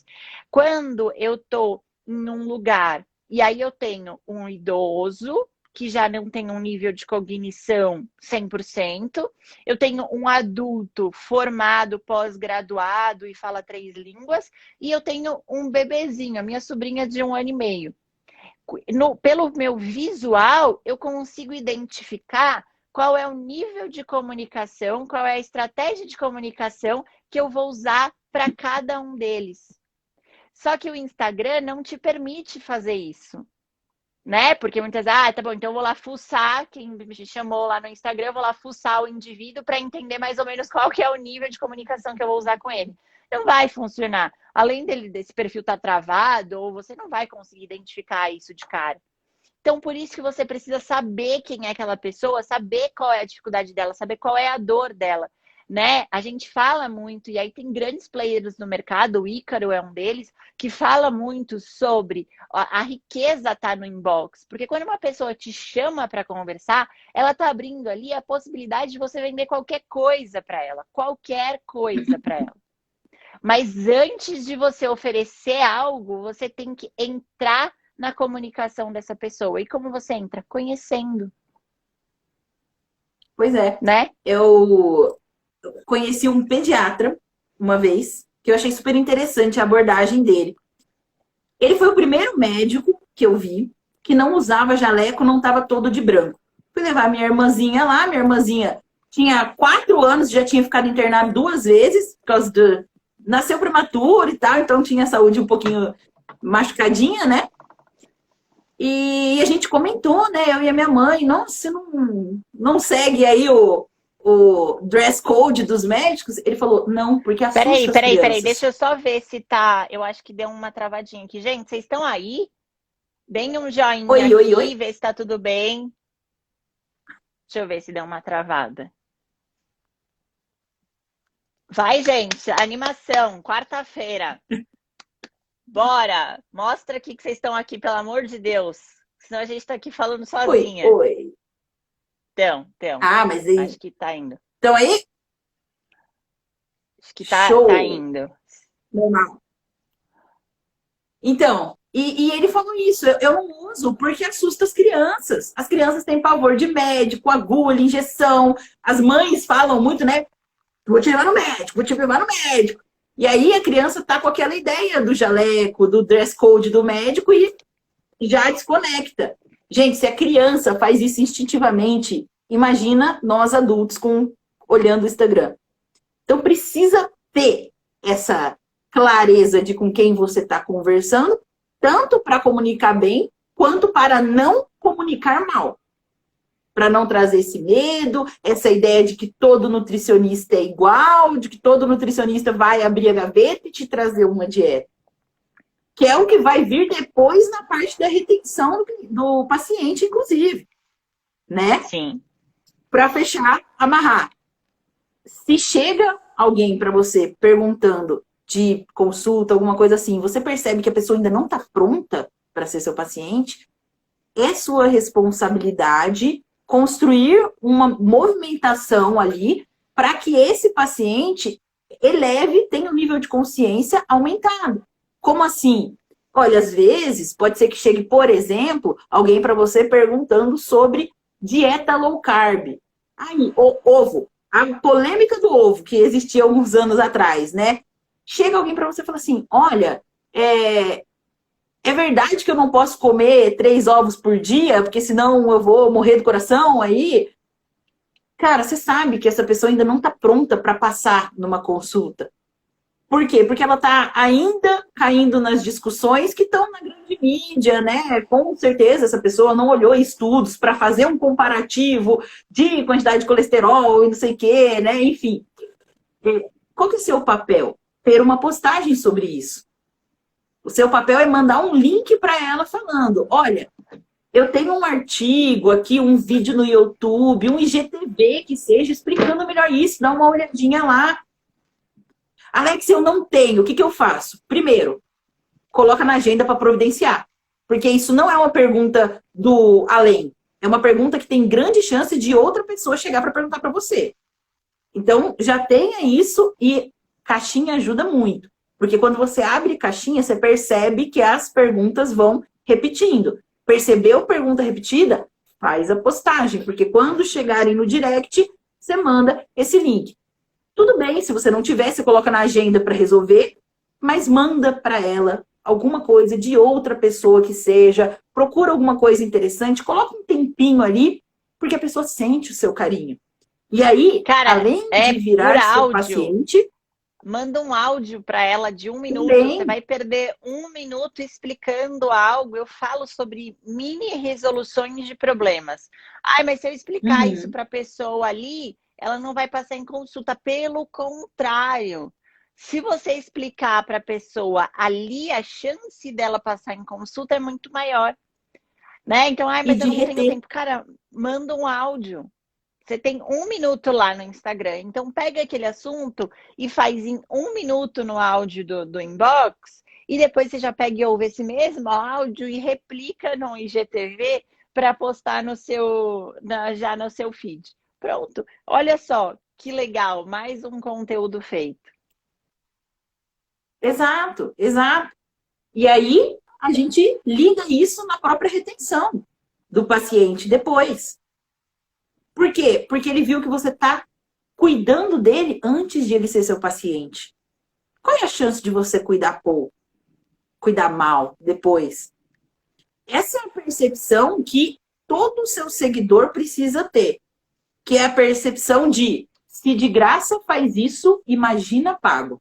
Quando eu tô em um lugar e aí eu tenho um idoso que já não tem um nível de cognição 100%. Eu tenho um adulto formado, pós-graduado e fala 3 línguas. E eu tenho um bebezinho, a minha sobrinha de 1 ano e meio. Pelo meu visual, eu consigo identificar qual é o nível de comunicação, qual é a estratégia de comunicação que eu vou usar para cada um deles. Só que o Instagram não te permite fazer isso, né? Porque muitas vezes, tá bom, então eu vou lá fuçar, quem me chamou lá no Instagram, eu vou lá fuçar o indivíduo para entender mais ou menos qual que é o nível de comunicação que eu vou usar com ele. Não vai funcionar. Além desse perfil estar travado, ou você não vai conseguir identificar isso de cara. Então, por isso que você precisa saber quem é aquela pessoa, saber qual é a dificuldade dela, saber qual é a dor dela. Né? A gente fala muito, e aí tem grandes players no mercado, o Ícaro é um deles, que fala muito sobre a riqueza tá no inbox. Porque quando uma pessoa te chama para conversar, ela tá abrindo ali a possibilidade de você vender qualquer coisa para ela. Qualquer coisa para ela. Mas antes de você oferecer algo, você tem que entrar na comunicação dessa pessoa. E como você entra? Conhecendo. Pois é. Né? Eu conheci um pediatra uma vez, que eu achei super interessante a abordagem dele. Ele foi o primeiro médico que eu vi que não usava jaleco, não estava todo de branco. Fui levar minha irmãzinha lá, minha irmãzinha tinha 4 anos, já tinha ficado internada 2 vezes, por causa nasceu prematuro e tal, então tinha a saúde um pouquinho machucadinha, né? E a gente comentou, né, eu e a minha mãe, nossa, você não segue aí o dress code dos médicos? Ele falou, não, porque assusta as crianças. Peraí, deixa eu só ver se tá, eu acho que deu uma travadinha aqui. Gente, vocês estão aí? Deem um joinha oi. Vê se tá tudo bem. Deixa eu ver se deu uma travada. Vai, gente, animação, quarta-feira. Bora, mostra aqui que vocês estão aqui, pelo amor de Deus. Senão a gente tá aqui falando sozinha. Oi. Então. Ah, mas aí... Acho que tá indo. Então aí? Acho que tá indo. Normal. Então, e ele falou isso, eu não uso porque assusta as crianças. As crianças têm pavor de médico, agulha, injeção. As mães falam muito, né? Vou te levar no médico. E aí a criança tá com aquela ideia do jaleco, do dress code do médico e já desconecta. Gente, se a criança faz isso instintivamente, imagina nós adultos olhando o Instagram. Então precisa ter essa clareza de com quem você está conversando, tanto para comunicar bem, quanto para não comunicar mal. Para não trazer esse medo, essa ideia de que todo nutricionista é igual, de que todo nutricionista vai abrir a gaveta e te trazer uma dieta. Que é o que vai vir depois na parte da retenção do paciente, inclusive. Né? Sim. Para fechar, amarrar. Se chega alguém para você perguntando de consulta, alguma coisa assim, você percebe que a pessoa ainda não está pronta para ser seu paciente, é sua responsabilidade construir uma movimentação ali para que esse paciente tenha um nível de consciência aumentado. Como assim? Olha, às vezes, pode ser que chegue, por exemplo, alguém para você perguntando sobre dieta low carb. Aí, o ovo. A polêmica do ovo, que existia alguns anos atrás, né? Chega alguém para você e fala assim, olha, é verdade que eu não posso comer 3 ovos por dia, porque senão eu vou morrer do coração aí? Cara, você sabe que essa pessoa ainda não está pronta para passar numa consulta. Por quê? Porque ela está ainda caindo nas discussões que estão na grande mídia, né? Com certeza essa pessoa não olhou estudos para fazer um comparativo de quantidade de colesterol e não sei o quê, né? Enfim. Qual que é o seu papel? Ter uma postagem sobre isso. O seu papel é mandar um link para ela falando, olha, eu tenho um artigo aqui, um vídeo no YouTube, um IGTV que seja explicando melhor isso, dá uma olhadinha lá. Alex, eu não tenho, o que eu faço? Primeiro, coloca na agenda para providenciar. Porque isso não é uma pergunta do além. É uma pergunta que tem grande chance de outra pessoa chegar para perguntar para você. Então, já tenha isso e caixinha ajuda muito. Porque quando você abre caixinha, você percebe que as perguntas vão repetindo. Percebeu pergunta repetida? Faz a postagem. Porque quando chegarem no direct, você manda esse link. Tudo bem, se você não tiver, você coloca na agenda para resolver, mas manda para ela alguma coisa de outra pessoa que seja, procura alguma coisa interessante, coloca um tempinho ali, porque a pessoa sente o seu carinho. E aí, Cara, além de virar seu paciente... Manda um áudio para ela de 1 minuto. Também. Você vai perder 1 minuto explicando algo. Eu falo sobre mini resoluções de problemas. Ai, mas se eu explicar isso para a pessoa ali, ela não vai passar em consulta. Pelo contrário, se você explicar para a pessoa ali, a chance dela passar em consulta é muito maior. Né? Então, ai, mas eu não tenho tempo. Cara, manda um áudio. Você tem 1 minuto lá no Instagram. Então, pega aquele assunto e faz em 1 minuto no áudio do inbox. E depois você já pega e ouve esse mesmo áudio e replica no IGTV para postar já no seu feed. Pronto. Olha só, que legal. Mais um conteúdo feito. Exato, exato. E aí, a gente liga isso na própria retenção do paciente depois. Por quê? Porque ele viu que você está cuidando dele antes de ele ser seu paciente. Qual é a chance de você cuidar pouco? Cuidar mal depois? Essa é a percepção que todo seu seguidor precisa ter. Que é a percepção de, se de graça faz isso, imagina pago.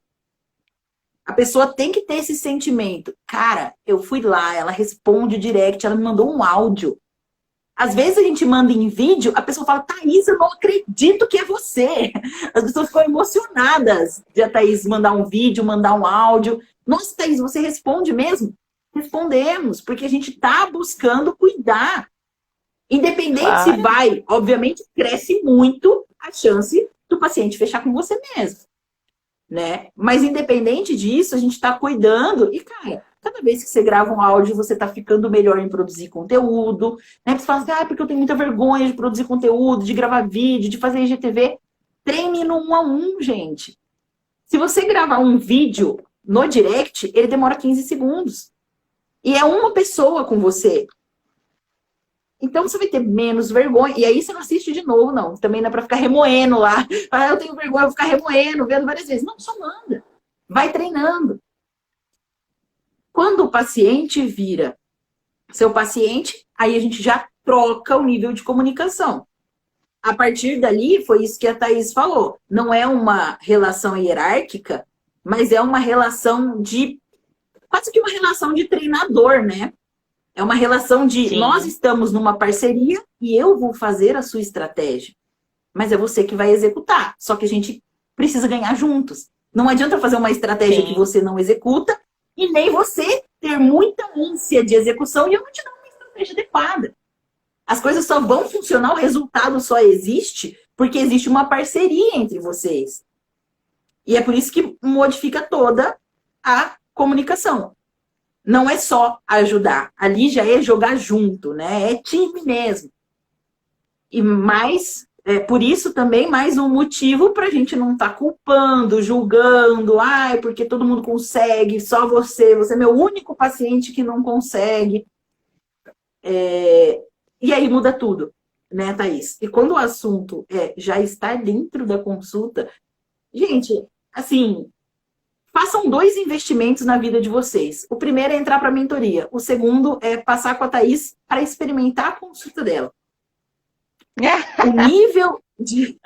A pessoa tem que ter esse sentimento. Cara, eu fui lá, ela responde o direct, ela me mandou um áudio. Às vezes a gente manda em vídeo, a pessoa fala, Thaís, eu não acredito que é você. As pessoas ficam emocionadas de a Thaís mandar um vídeo, mandar um áudio. Nossa, Thaís, você responde mesmo? Respondemos, porque a gente está buscando cuidar. Independente se vai, obviamente, cresce muito a chance do paciente fechar com você mesmo. Né? Mas independente disso, a gente está cuidando e, cara, cada vez que você grava um áudio, você está ficando melhor em produzir conteúdo, né? Você fala assim, porque eu tenho muita vergonha de produzir conteúdo, de gravar vídeo, de fazer IGTV. Treine no 1 a 1, gente. Se você gravar um vídeo no direct, ele demora 15 segundos. E é uma pessoa com você. Então você vai ter menos vergonha. E aí você não assiste de novo, não. Também não é pra ficar remoendo lá. Ah, eu tenho vergonha, eu vou ficar remoendo, vendo várias vezes. Não, só manda. Vai treinando. Quando o paciente vira seu paciente, aí a gente já troca o nível de comunicação. A partir dali, foi isso que a Thaís falou. Não é uma relação hierárquica, mas é uma relação de... quase que uma relação de treinador, né? É uma relação de nós estamos numa parceria e eu vou fazer a sua estratégia. Mas é você que vai executar. Só que a gente precisa ganhar juntos. Não adianta fazer uma estratégia que você não executa e nem você ter muita ânsia de execução e eu não te dar uma estratégia adequada. As coisas só vão funcionar, o resultado só existe porque existe uma parceria entre vocês. E é por isso que modifica toda a comunicação. Não é só ajudar. Ali já é jogar junto, né? É time mesmo. E mais, por isso também, mais um motivo para a gente não estar culpando, julgando. Ai, porque todo mundo consegue, só você é meu único paciente que não consegue. E aí muda tudo, né, Thaís? E quando o assunto já está dentro da consulta, gente, assim... façam 2 investimentos na vida de vocês. O primeiro é entrar para a mentoria. O segundo é passar com a Thaís para experimentar a consulta dela. O nível de,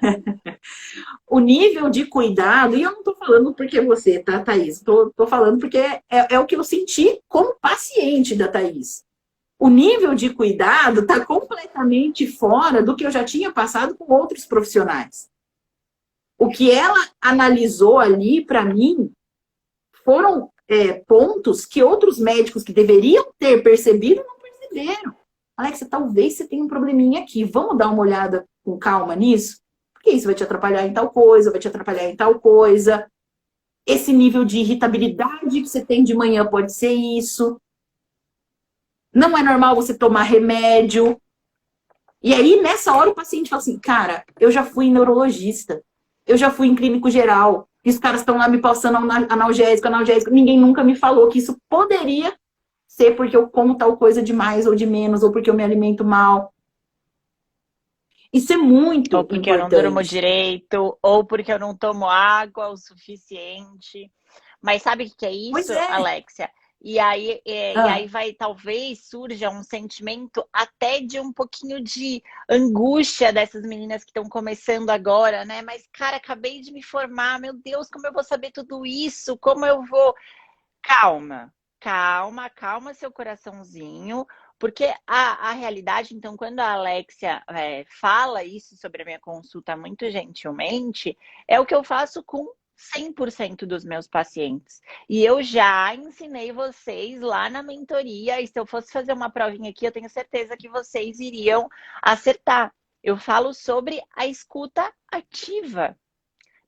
o nível de cuidado, e eu não tô falando porque você, tá, Thaís? Tô falando porque é o que eu senti como paciente da Thaís. O nível de cuidado tá completamente fora do que eu já tinha passado com outros profissionais. O que ela analisou ali, para mim, foram pontos que outros médicos que deveriam ter percebido não perceberam. Alexa, talvez você tenha um probleminha aqui. Vamos dar uma olhada com calma nisso? Porque isso vai te atrapalhar em tal coisa, vai te atrapalhar em tal coisa. Esse nível de irritabilidade que você tem de manhã pode ser isso. Não é normal você tomar remédio. E aí, nessa hora, o paciente fala assim, cara, eu já fui em neurologista. Eu já fui em clínico geral. E os caras estão lá me passando analgésico. Ninguém nunca me falou que isso poderia ser porque eu como tal coisa de mais ou de menos, ou porque eu me alimento mal. Isso é muito Ou porque importante. eu não durmo direito, ou porque eu não tomo água o suficiente. Mas sabe o que é isso, Pois é. Alexia? E aí vai, talvez, surja um sentimento até de um pouquinho de angústia dessas meninas que estão começando agora, né? Mas, cara, acabei de me formar, meu Deus, como eu vou saber tudo isso? Como eu vou... Calma, calma seu coraçãozinho, porque a realidade, então, quando a Alexia fala isso sobre a minha consulta muito gentilmente, é o que eu faço com 100% dos meus pacientes. E eu já ensinei vocês lá na mentoria, e se eu fosse fazer uma provinha aqui, eu tenho certeza que vocês iriam acertar. Eu falo sobre a escuta ativa,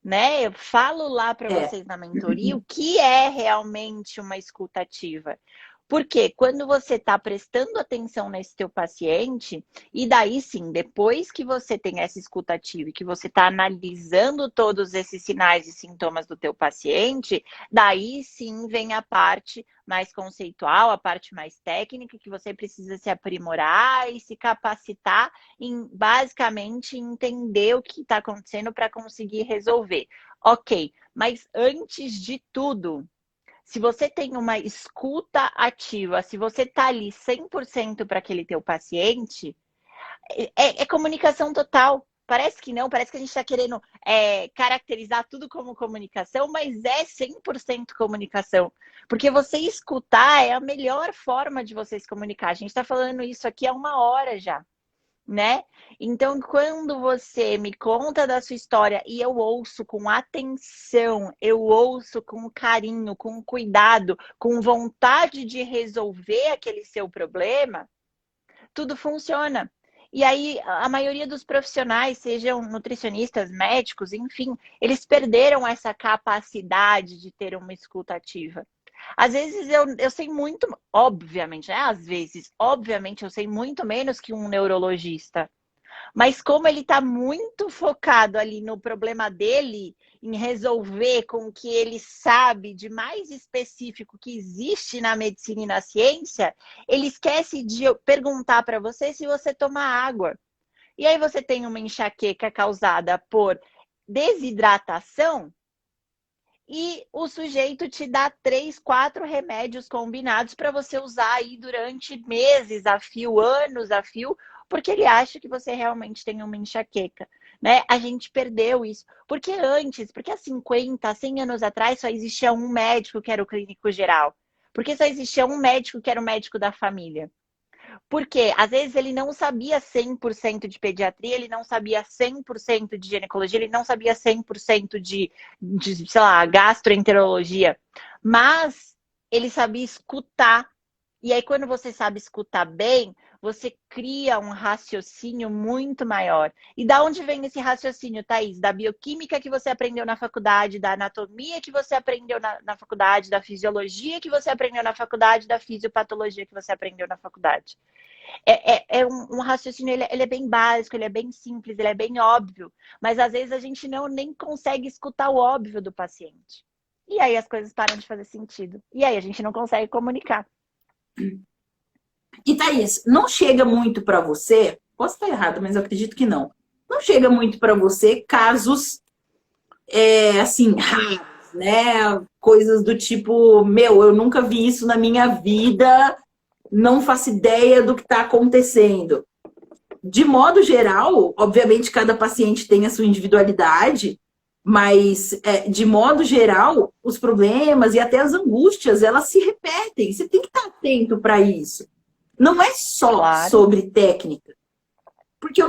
né? Eu falo lá para vocês na mentoria o que é realmente uma escuta ativa. Porque quando você está prestando atenção nesse teu paciente, e daí sim, depois que você tem essa escuta ativa e que você está analisando todos esses sinais e sintomas do teu paciente, daí sim vem a parte mais conceitual, a parte mais técnica, que você precisa se aprimorar e se capacitar em basicamente entender o que está acontecendo para conseguir resolver. Ok, mas antes de tudo, se você tem uma escuta ativa, se você tá ali 100% para aquele teu paciente, é comunicação total. Parece que não, parece que a gente está querendo caracterizar tudo como comunicação, mas é 100% comunicação. Porque você escutar é a melhor forma de você se comunicar. A gente está falando isso aqui há 1 hora já, né? Então, quando você me conta da sua história e eu ouço com atenção, eu ouço com carinho, com cuidado, com vontade de resolver aquele seu problema, tudo funciona. E aí, a maioria dos profissionais, sejam nutricionistas, médicos, enfim, eles perderam essa capacidade de ter uma escuta ativa. Às vezes eu sei muito, obviamente, né? Às vezes, obviamente, eu sei muito menos que um neurologista. Mas como ele está muito focado ali no problema dele, em resolver com o que ele sabe de mais específico que existe na medicina e na ciência, ele esquece de perguntar para você se você toma água. E aí você tem uma enxaqueca causada por desidratação, e o sujeito te dá 3, 4 remédios combinados para você usar aí durante meses a fio, anos a fio, porque ele acha que você realmente tem uma enxaqueca, né? A gente perdeu isso. Porque há 50, 100 anos atrás só existia um médico que era o clínico geral. Porque só existia um médico que era o médico da família. Porque às vezes ele não sabia 100% de pediatria, ele não sabia 100% de ginecologia, ele não sabia 100% de, sei lá, gastroenterologia. Mas ele sabia escutar. E aí, quando você sabe escutar bem, você cria um raciocínio muito maior. E da onde vem esse raciocínio, Thaís? Da bioquímica que você aprendeu na faculdade, da anatomia que você aprendeu na faculdade, da fisiologia que você aprendeu na faculdade, da fisiopatologia que você aprendeu na faculdade. É um raciocínio, ele é bem básico, ele é bem simples, ele é bem óbvio. Mas às vezes a gente nem consegue escutar o óbvio do paciente. E aí as coisas param de fazer sentido. E aí a gente não consegue comunicar. E Thaís, não chega muito para você, posso estar errado, mas eu acredito que não. Não chega muito para você casos assim, raros, né? Coisas do tipo, meu, eu nunca vi isso na minha vida, não faço ideia do que está acontecendo. de modo geral, obviamente cada paciente tem a sua individualidade, mas de modo geral, os problemas e até as angústias, elas se repetem. Você tem que estar atento para isso. Não é só Claro. sobre técnica. Porque eu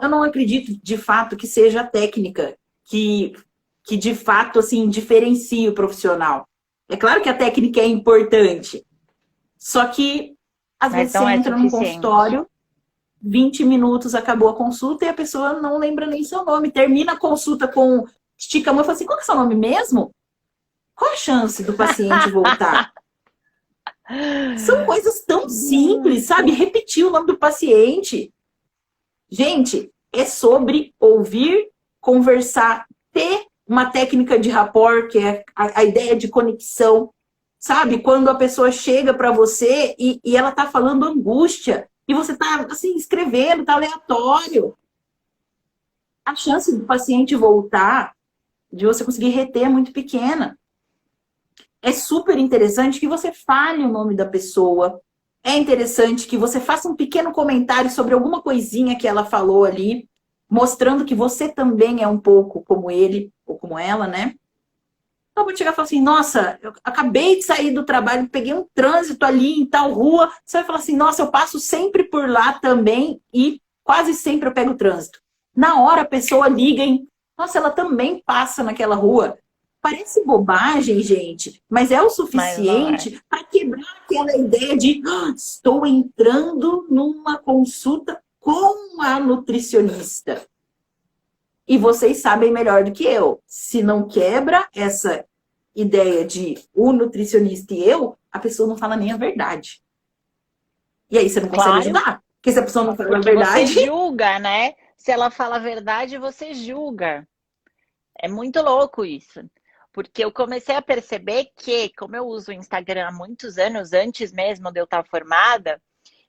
não acredito, de fato, que seja a técnica que de fato, assim, diferencia o profissional. É claro que a técnica é importante. Só que, às vezes, você entra num consultório, 20 minutos acabou a consulta e a pessoa não lembra nem seu nome. Termina a consulta com estica a mão e fala assim, qual que é o seu nome mesmo? Qual a chance do paciente voltar? São coisas tão simples, sabe? Repetir o nome do paciente. Gente, é sobre ouvir, conversar, ter uma técnica de rapport, que é a ideia de conexão. Sabe? Quando a pessoa chega para você e ela tá falando angústia, e você tá, assim, escrevendo, tá aleatório. A chance do paciente voltar, de você conseguir reter, é muito pequena. É super interessante que você fale o nome da pessoa. É interessante que você faça um pequeno comentário sobre alguma coisinha que ela falou ali, mostrando que você também é um pouco como ele, ou como ela, né? Então, pode chegar e falar assim, nossa, eu acabei de sair do trabalho, peguei um trânsito ali em tal rua. Você vai falar assim, nossa, eu passo sempre por lá também e quase sempre eu pego o trânsito. Na hora a pessoa liga em, nossa, ela também passa naquela rua. Parece bobagem, gente, mas é o suficiente para quebrar aquela ideia de estou entrando numa consulta com a nutricionista. E vocês sabem melhor do que eu. Se não quebra essa ideia de o nutricionista e eu, a pessoa não fala nem a verdade. E aí você não consegue ajudar. Porque se a pessoa não fala a verdade... Você julga, né? Se ela fala a verdade, você julga. É muito louco isso. Porque eu comecei a perceber que, como eu uso o Instagram há muitos anos, antes mesmo de eu estar formada,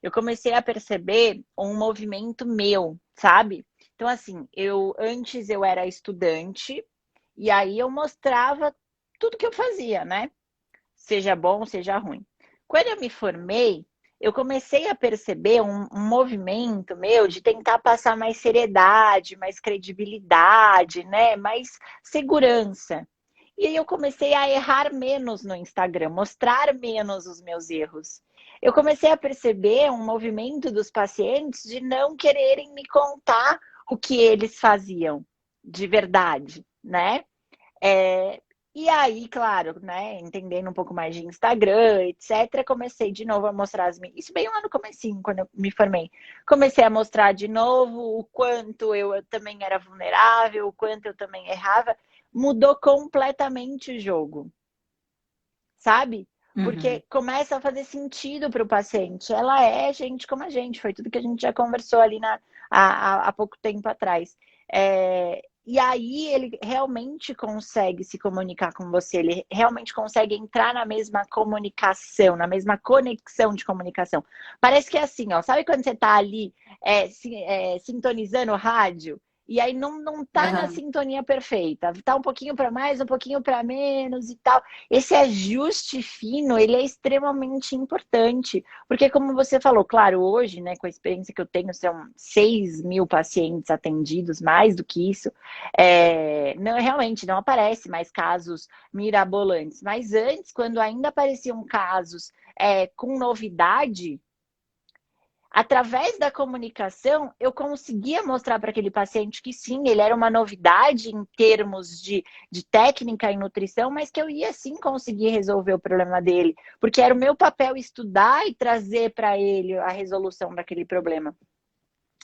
eu comecei a perceber um movimento meu, sabe? Então, assim, antes eu era estudante, e aí eu mostrava tudo que eu fazia, né? Seja bom, seja ruim. Quando eu me formei, eu comecei a perceber um movimento meu de tentar passar mais seriedade, mais credibilidade, né? Mais segurança. E aí eu comecei a errar menos no Instagram, mostrar menos os meus erros. Eu comecei a perceber um movimento dos pacientes de não quererem me contar o que eles faziam de verdade, né? E aí, claro, né, entendendo um pouco mais de Instagram, etc., comecei de novo a mostrar isso bem lá no comecinho, quando eu me formei. Comecei a mostrar de novo o quanto eu também era vulnerável, o quanto eu também errava. Mudou completamente o jogo, sabe? Porque começa a fazer sentido para o paciente. Ela é gente como a gente, foi tudo que a gente já conversou ali há pouco tempo atrás. E aí ele realmente consegue se comunicar com você, ele realmente consegue entrar na mesma comunicação, na mesma conexão de comunicação. Parece que é assim, ó, sabe quando você tá ali sintonizando o rádio? E aí não tá na sintonia perfeita, tá um pouquinho para mais, um pouquinho para menos e tal. Esse ajuste fino, ele é extremamente importante, porque como você falou, claro, hoje, né, com a experiência que eu tenho, são 6.000 pacientes atendidos, mais do que isso, realmente não aparece mais casos mirabolantes, mas antes, quando ainda apareciam casos com novidade, através da comunicação, eu conseguia mostrar para aquele paciente que sim, ele era uma novidade em termos de técnica e nutrição, mas que eu ia sim conseguir resolver o problema dele, porque era o meu papel estudar e trazer para ele a resolução daquele problema.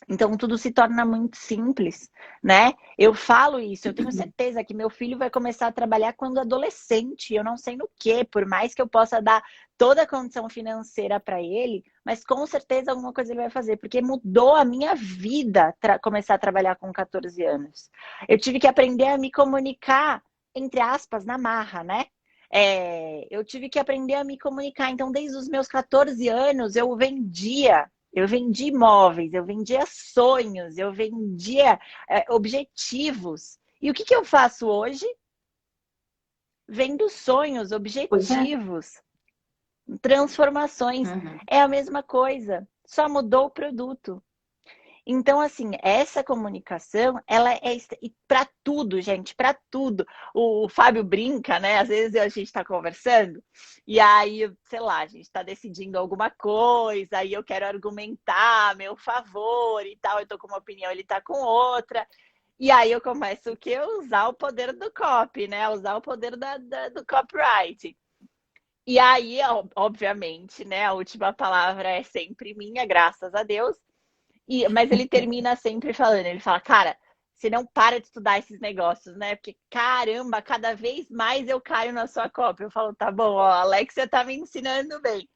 Então, tudo se torna muito simples, né? Eu falo isso, eu tenho certeza que meu filho vai começar a trabalhar quando adolescente, eu não sei no quê, por mais que eu possa dar toda a condição financeira para ele, mas com certeza alguma coisa ele vai fazer, porque mudou a minha vida começar a trabalhar com 14 anos. Eu tive que aprender a me comunicar, entre aspas, na marra, né? Eu tive que aprender a me comunicar. Então, desde os meus 14 anos, eu vendia imóveis, eu vendia sonhos, eu vendia objetivos. E o que eu faço hoje? Vendo sonhos, objetivos, transformações. É a mesma coisa, só mudou o produto. Então, assim, essa comunicação, ela é para tudo, gente, para tudo. O Fábio brinca, né? Às vezes a gente está conversando e aí, sei lá, a gente está decidindo alguma coisa, aí eu quero argumentar a meu favor e tal, eu tô com uma opinião, ele tá com outra. E aí eu começo o quê? Usar o poder do copy, né? Usar o poder do copyright. E aí, obviamente, né? A última palavra é sempre minha, graças a Deus. Mas ele termina sempre falando, ele fala, cara, você não para de estudar esses negócios, né? Porque, caramba, cada vez mais eu caio na sua cópia. Eu falo, tá bom, ó, a Alexia tá me ensinando bem.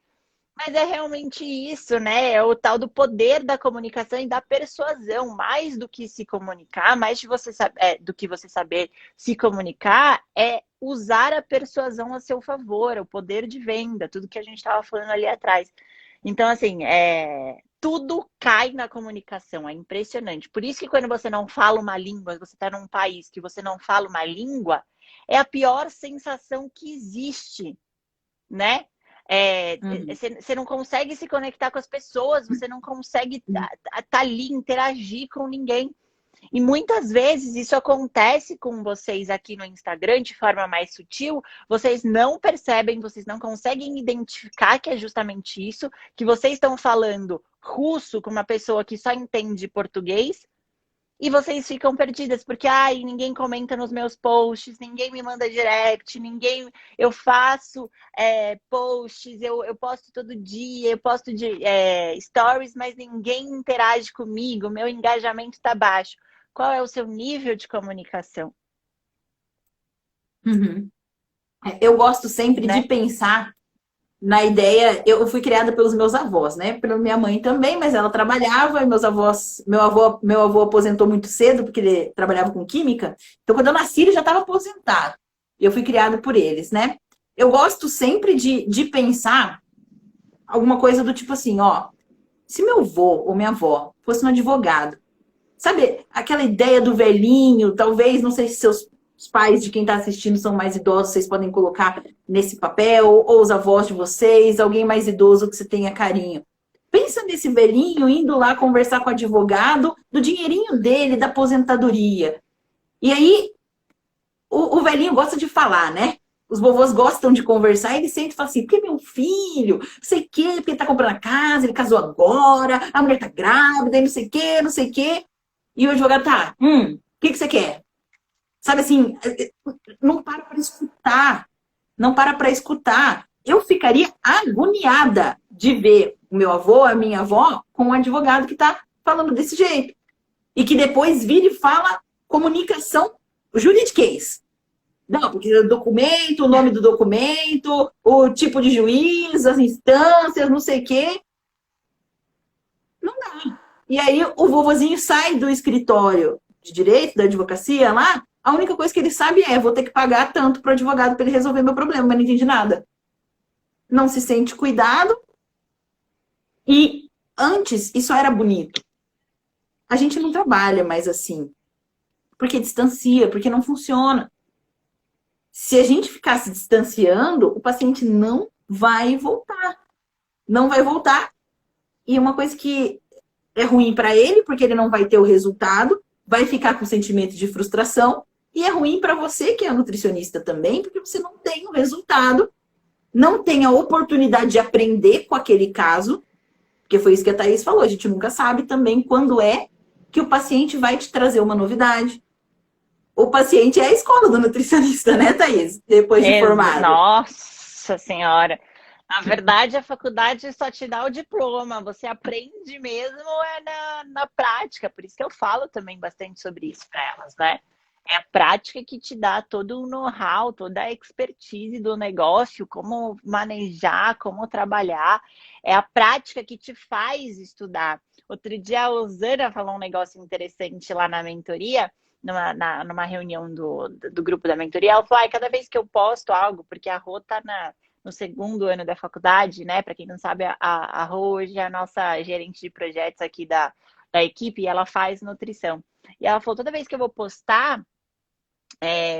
Mas é realmente isso, né? É o tal do poder da comunicação e da persuasão. Mais do que se comunicar, mais de você do que você saber se comunicar, é usar a persuasão a seu favor, o poder de venda, tudo que a gente estava falando ali atrás. Então, assim, tudo cai na comunicação, é impressionante. Por isso que quando você não fala uma língua, você está num país que você não fala uma língua, é a pior sensação que existe, né? Você não consegue se conectar com as pessoas, você não consegue tá ali, interagir com ninguém. E muitas vezes isso acontece com vocês aqui no Instagram de forma mais sutil, vocês não percebem, vocês não conseguem identificar que é justamente isso, que vocês estão falando russo com uma pessoa que só entende português, e vocês ficam perdidas, porque ninguém comenta nos meus posts, ninguém me manda direct, ninguém. Eu faço posts, eu posto todo dia, eu posto stories, mas ninguém interage comigo, meu engajamento está baixo. Qual é o seu nível de comunicação? Uhum. Eu gosto sempre de Né? pensar na ideia. Eu fui criada pelos meus avós, né? Pela minha mãe também, mas ela trabalhava, e meu avô aposentou muito cedo, porque ele trabalhava com química. Então, quando eu nasci, ele já estava aposentado. E eu fui criada por eles, né? Eu gosto sempre de pensar alguma coisa do tipo assim, ó, se meu avô ou minha avó fosse um advogado, sabe, aquela ideia do velhinho, talvez, não sei se os pais de quem está assistindo são mais idosos, vocês podem colocar nesse papel, ou os avós de vocês, alguém mais idoso que você tenha carinho. Pensa nesse velhinho indo lá conversar com o advogado do dinheirinho dele, da aposentadoria. E aí, o velhinho gosta de falar, né? Os vovôs gostam de conversar, e ele sempre fala assim, porque meu filho, não sei o quê, porque ele tá comprando a casa, ele casou agora, a mulher tá grávida, e não sei o quê, não sei o quê. E o advogado tá, o que você quer? Sabe assim, não para escutar. Não para escutar. Eu ficaria agoniada de ver o meu avô, a minha avó, com um advogado que tá falando desse jeito. E que depois vira e fala comunicação juridiquês. Não, porque o documento, o nome do documento, o tipo de juiz, as instâncias, não sei o quê. Não dá. E aí o vovozinho sai do escritório de direito, da advocacia lá, a única coisa que ele sabe é, vou ter que pagar tanto para o advogado para ele resolver meu problema, mas não entende nada. Não se sente cuidado. E antes, isso era bonito. A gente não trabalha mais assim. Porque distancia, porque não funciona. Se a gente ficar se distanciando, o paciente não vai voltar. Não vai voltar. E uma coisa que é ruim para ele, porque ele não vai ter o resultado, vai ficar com sentimento de frustração, e é ruim para você, que é nutricionista também, porque você não tem o resultado, não tem a oportunidade de aprender com aquele caso, porque foi isso que a Thaís falou, a gente nunca sabe também quando é que o paciente vai te trazer uma novidade. O paciente é a escola do nutricionista, né, Thaís? Depois de formado. Nossa Senhora! Na verdade, a faculdade só te dá o diploma, você aprende mesmo na prática, por isso que eu falo também bastante sobre isso para elas, né? É a prática que te dá todo o know-how, toda a expertise do negócio, como manejar, como trabalhar. É a prática que te faz estudar. Outro dia a Osana falou um negócio interessante lá na mentoria, numa reunião do grupo da mentoria. Ela falou, cada vez que eu posto algo, porque a Rô tá no segundo ano da faculdade, né? Para quem não sabe, a Rô hoje é a nossa gerente de projetos aqui da equipe e ela faz nutrição. E ela falou, toda vez que eu vou postar,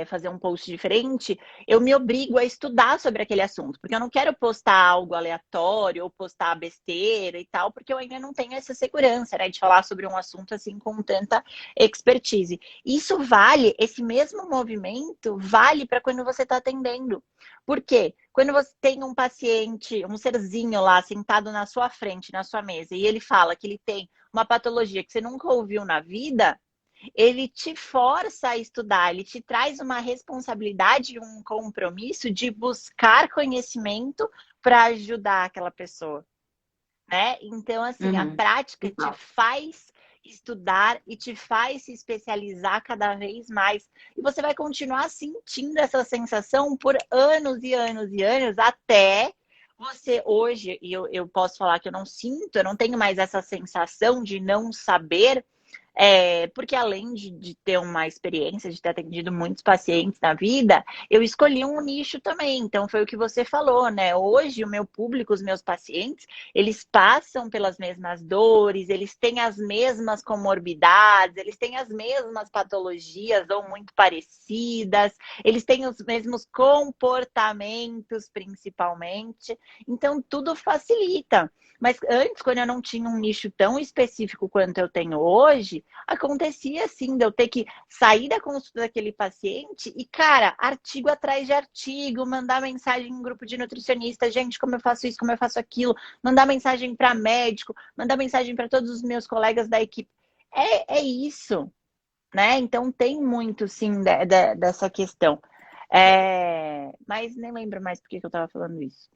fazer um post diferente, eu me obrigo a estudar sobre aquele assunto, porque eu não quero postar algo aleatório ou postar besteira e tal, porque eu ainda não tenho essa segurança, né, de falar sobre um assunto assim com tanta expertise. Isso vale, esse mesmo movimento vale para quando você está atendendo. Por quê? Quando você tem um paciente, um serzinho lá sentado na sua frente, na sua mesa, e ele fala que ele tem uma patologia que você nunca ouviu na vida, ele te força a estudar, ele te traz uma responsabilidade e um compromisso de buscar conhecimento para ajudar aquela pessoa, né? Então, assim, a prática te faz estudar e te faz se especializar cada vez mais. E você vai continuar sentindo essa sensação por anos e anos e anos, até você hoje, e eu posso falar que eu não sinto, eu não tenho mais essa sensação de não saber, porque além de ter uma experiência, de ter atendido muitos pacientes na vida, eu escolhi um nicho também. Então, foi o que você falou, né? Hoje, o meu público, os meus pacientes, eles passam pelas mesmas dores, eles têm as mesmas comorbidades, eles têm as mesmas patologias ou muito parecidas, eles têm os mesmos comportamentos, principalmente. Então, tudo facilita. Mas antes, quando eu não tinha um nicho tão específico quanto eu tenho hoje, acontecia assim, de eu ter que sair da consulta daquele paciente e, cara, artigo atrás de artigo, mandar mensagem em grupo de nutricionista, gente, como eu faço isso, como eu faço aquilo, mandar mensagem para médico, mandar mensagem para todos os meus colegas da equipe. É isso, né? Então tem muito, sim, dessa questão. Mas nem lembro mais por que eu estava falando isso.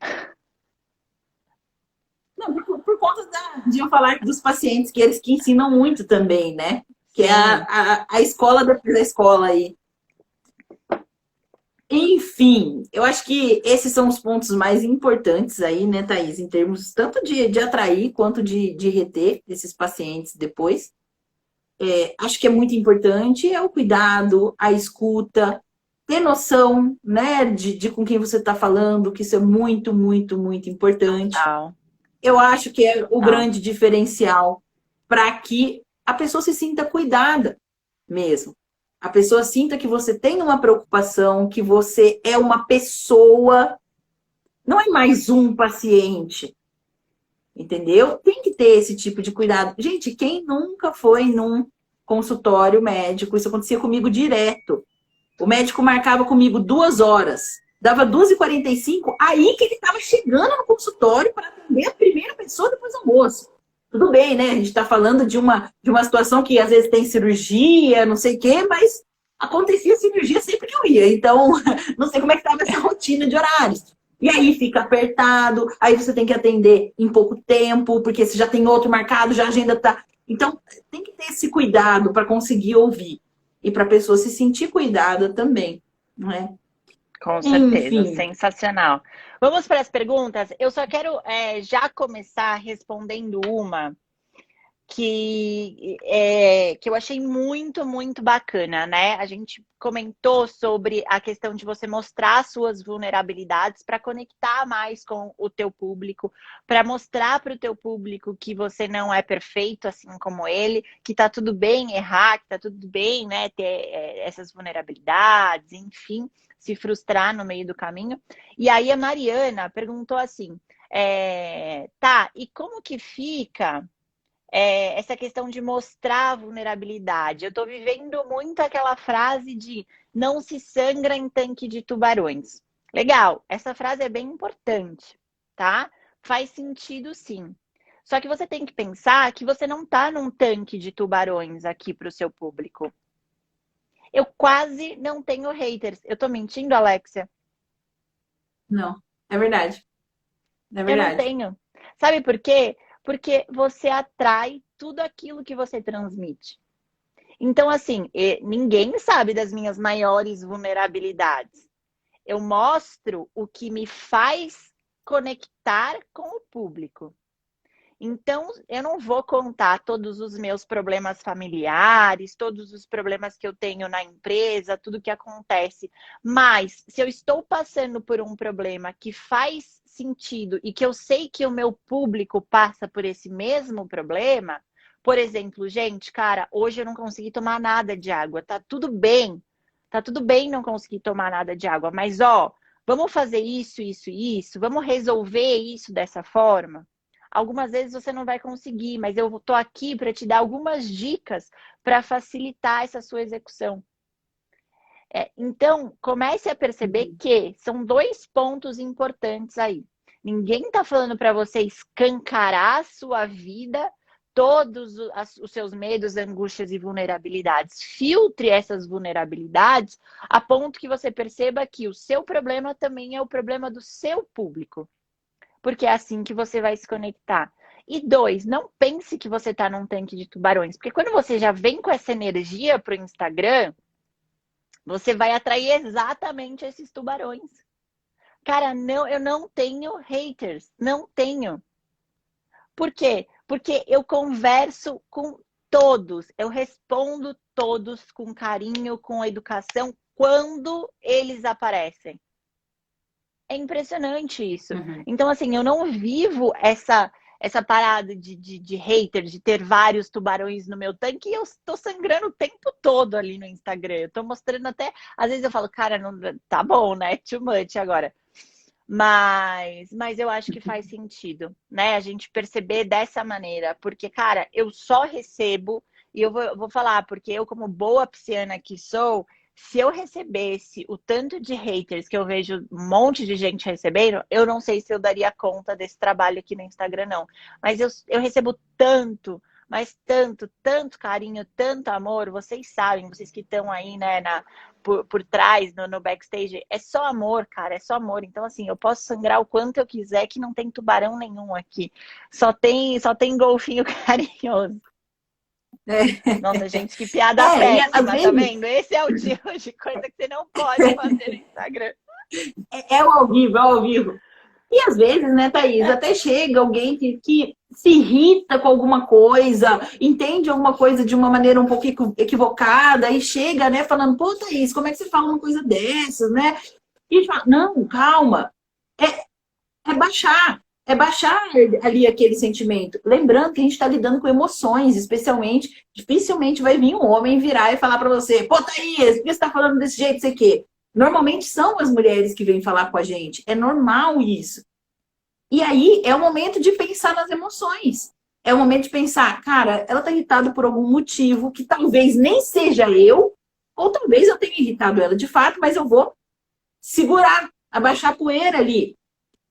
Não, por conta de eu falar dos pacientes, que eles que ensinam muito também, né? Que é a escola da escola aí. Enfim, eu acho que esses são os pontos mais importantes aí, né, Thaís? Em termos tanto de atrair quanto de reter esses pacientes depois. Acho que é muito importante o cuidado, a escuta, ter noção, né, de com quem você está falando, que isso é muito, muito, muito importante. Eu acho que é o grande diferencial para que a pessoa se sinta cuidada mesmo. A pessoa sinta que você tem uma preocupação, que você é uma pessoa, não é mais um paciente. Entendeu? Tem que ter esse tipo de cuidado. Gente, quem nunca foi num consultório médico? Isso acontecia comigo direto. O médico marcava comigo 2 horas. Dava 2h45, aí que ele estava chegando no consultório para atender a primeira pessoa depois do almoço. Tudo bem, né? A gente está falando de uma situação que às vezes tem cirurgia, não sei o quê, mas acontecia cirurgia sempre que eu ia. Então, não sei como é que estava essa rotina de horários. E aí fica apertado, aí você tem que atender em pouco tempo, porque você já tem outro marcado, já a agenda tá. Então, tem que ter esse cuidado para conseguir ouvir. E para a pessoa se sentir cuidada também, não é? Com certeza, sensacional. Vamos para as perguntas? Eu só quero já começar respondendo uma que eu achei muito, muito bacana, né? A gente comentou sobre a questão de você mostrar suas vulnerabilidades para conectar mais com o teu público, para mostrar para o teu público que você não é perfeito assim como ele, que tá tudo bem errar, que tá tudo bem, né, ter essas vulnerabilidades, enfim, se frustrar no meio do caminho. E aí a Mariana perguntou assim, tá, e como que fica essa questão de mostrar a vulnerabilidade? Eu estou vivendo muito aquela frase de não se sangra em tanque de tubarões. Legal, essa frase é bem importante, tá? Faz sentido sim. Só que você tem que pensar que você não está num tanque de tubarões aqui para o seu público. Eu quase não tenho haters. Eu tô mentindo, Alexia? Não, é verdade. É verdade. Eu não tenho. Sabe por quê? Porque você atrai tudo aquilo que você transmite. Então, assim, ninguém sabe das minhas maiores vulnerabilidades. Eu mostro o que me faz conectar com o público. Então, eu não vou contar todos os meus problemas familiares, todos os problemas que eu tenho na empresa, tudo que acontece. Mas, se eu estou passando por um problema que faz sentido e que eu sei que o meu público passa por esse mesmo problema, por exemplo, gente, cara, hoje eu não consegui tomar nada de água, tá tudo bem. Tá tudo bem não conseguir tomar nada de água, mas ó, vamos fazer isso, isso e isso, vamos resolver isso dessa forma. Algumas vezes você não vai conseguir, mas eu tô aqui para te dar algumas dicas para facilitar essa sua execução. Então, comece a perceber que são 2 pontos importantes aí. Ninguém está falando para você escancarar a sua vida, todos os seus medos, angústias e vulnerabilidades. Filtre essas vulnerabilidades a ponto que você perceba que o seu problema também é o problema do seu público. Porque é assim que você vai se conectar. E 2, não pense que você está num tanque de tubarões. Porque quando você já vem com essa energia para o Instagram, você vai atrair exatamente esses tubarões. Cara, não, eu não tenho haters. Não tenho. Por quê? Porque eu converso com todos. Eu respondo todos com carinho, com educação, quando eles aparecem. É impressionante isso. Então, assim, eu não vivo essa parada de hater, de ter vários tubarões no meu tanque, e eu tô sangrando o tempo todo ali no Instagram. Eu tô mostrando até... Às vezes eu falo, cara, não, tá bom, né? Too much agora. Mas eu acho que faz sentido, né? A gente perceber dessa maneira. Porque, cara, eu só recebo... E eu vou falar, porque eu, como boa pisciana que sou... Se eu recebesse o tanto de haters que eu vejo um monte de gente recebendo, eu não sei se eu daria conta desse trabalho aqui no Instagram, não. Mas eu recebo tanto, mas tanto carinho, tanto amor. Vocês sabem, vocês que estão aí, né, por trás, no backstage. É só amor, cara, é só amor. Então, assim, eu posso sangrar o quanto eu quiser, que não tem tubarão nenhum aqui. Só tem golfinho carinhoso. Nossa, gente, que piada péssima, tá vendo? Esse é o tipo de coisa que você não pode fazer no Instagram. É o ao vivo, é o ao vivo. E às vezes, né, Thaís, até chega alguém que se irrita com alguma coisa, entende alguma coisa de uma maneira um pouco equivocada, e chega, né, falando, pô, Thaís, como é que você fala uma coisa dessas, né? E a gente fala, não, calma, é baixar. É baixar ali aquele sentimento. Lembrando que a gente está lidando com emoções, especialmente, dificilmente vai vir um homem virar e falar para você, pô, Thaís, por que você está falando desse jeito, sei quê? Normalmente são as mulheres que vêm falar com a gente. É normal isso. E aí é o momento de pensar nas emoções. É o momento de pensar, cara, ela está irritada por algum motivo que talvez nem seja eu, ou talvez eu tenha irritado ela de fato, mas eu vou segurar, abaixar a poeira ali.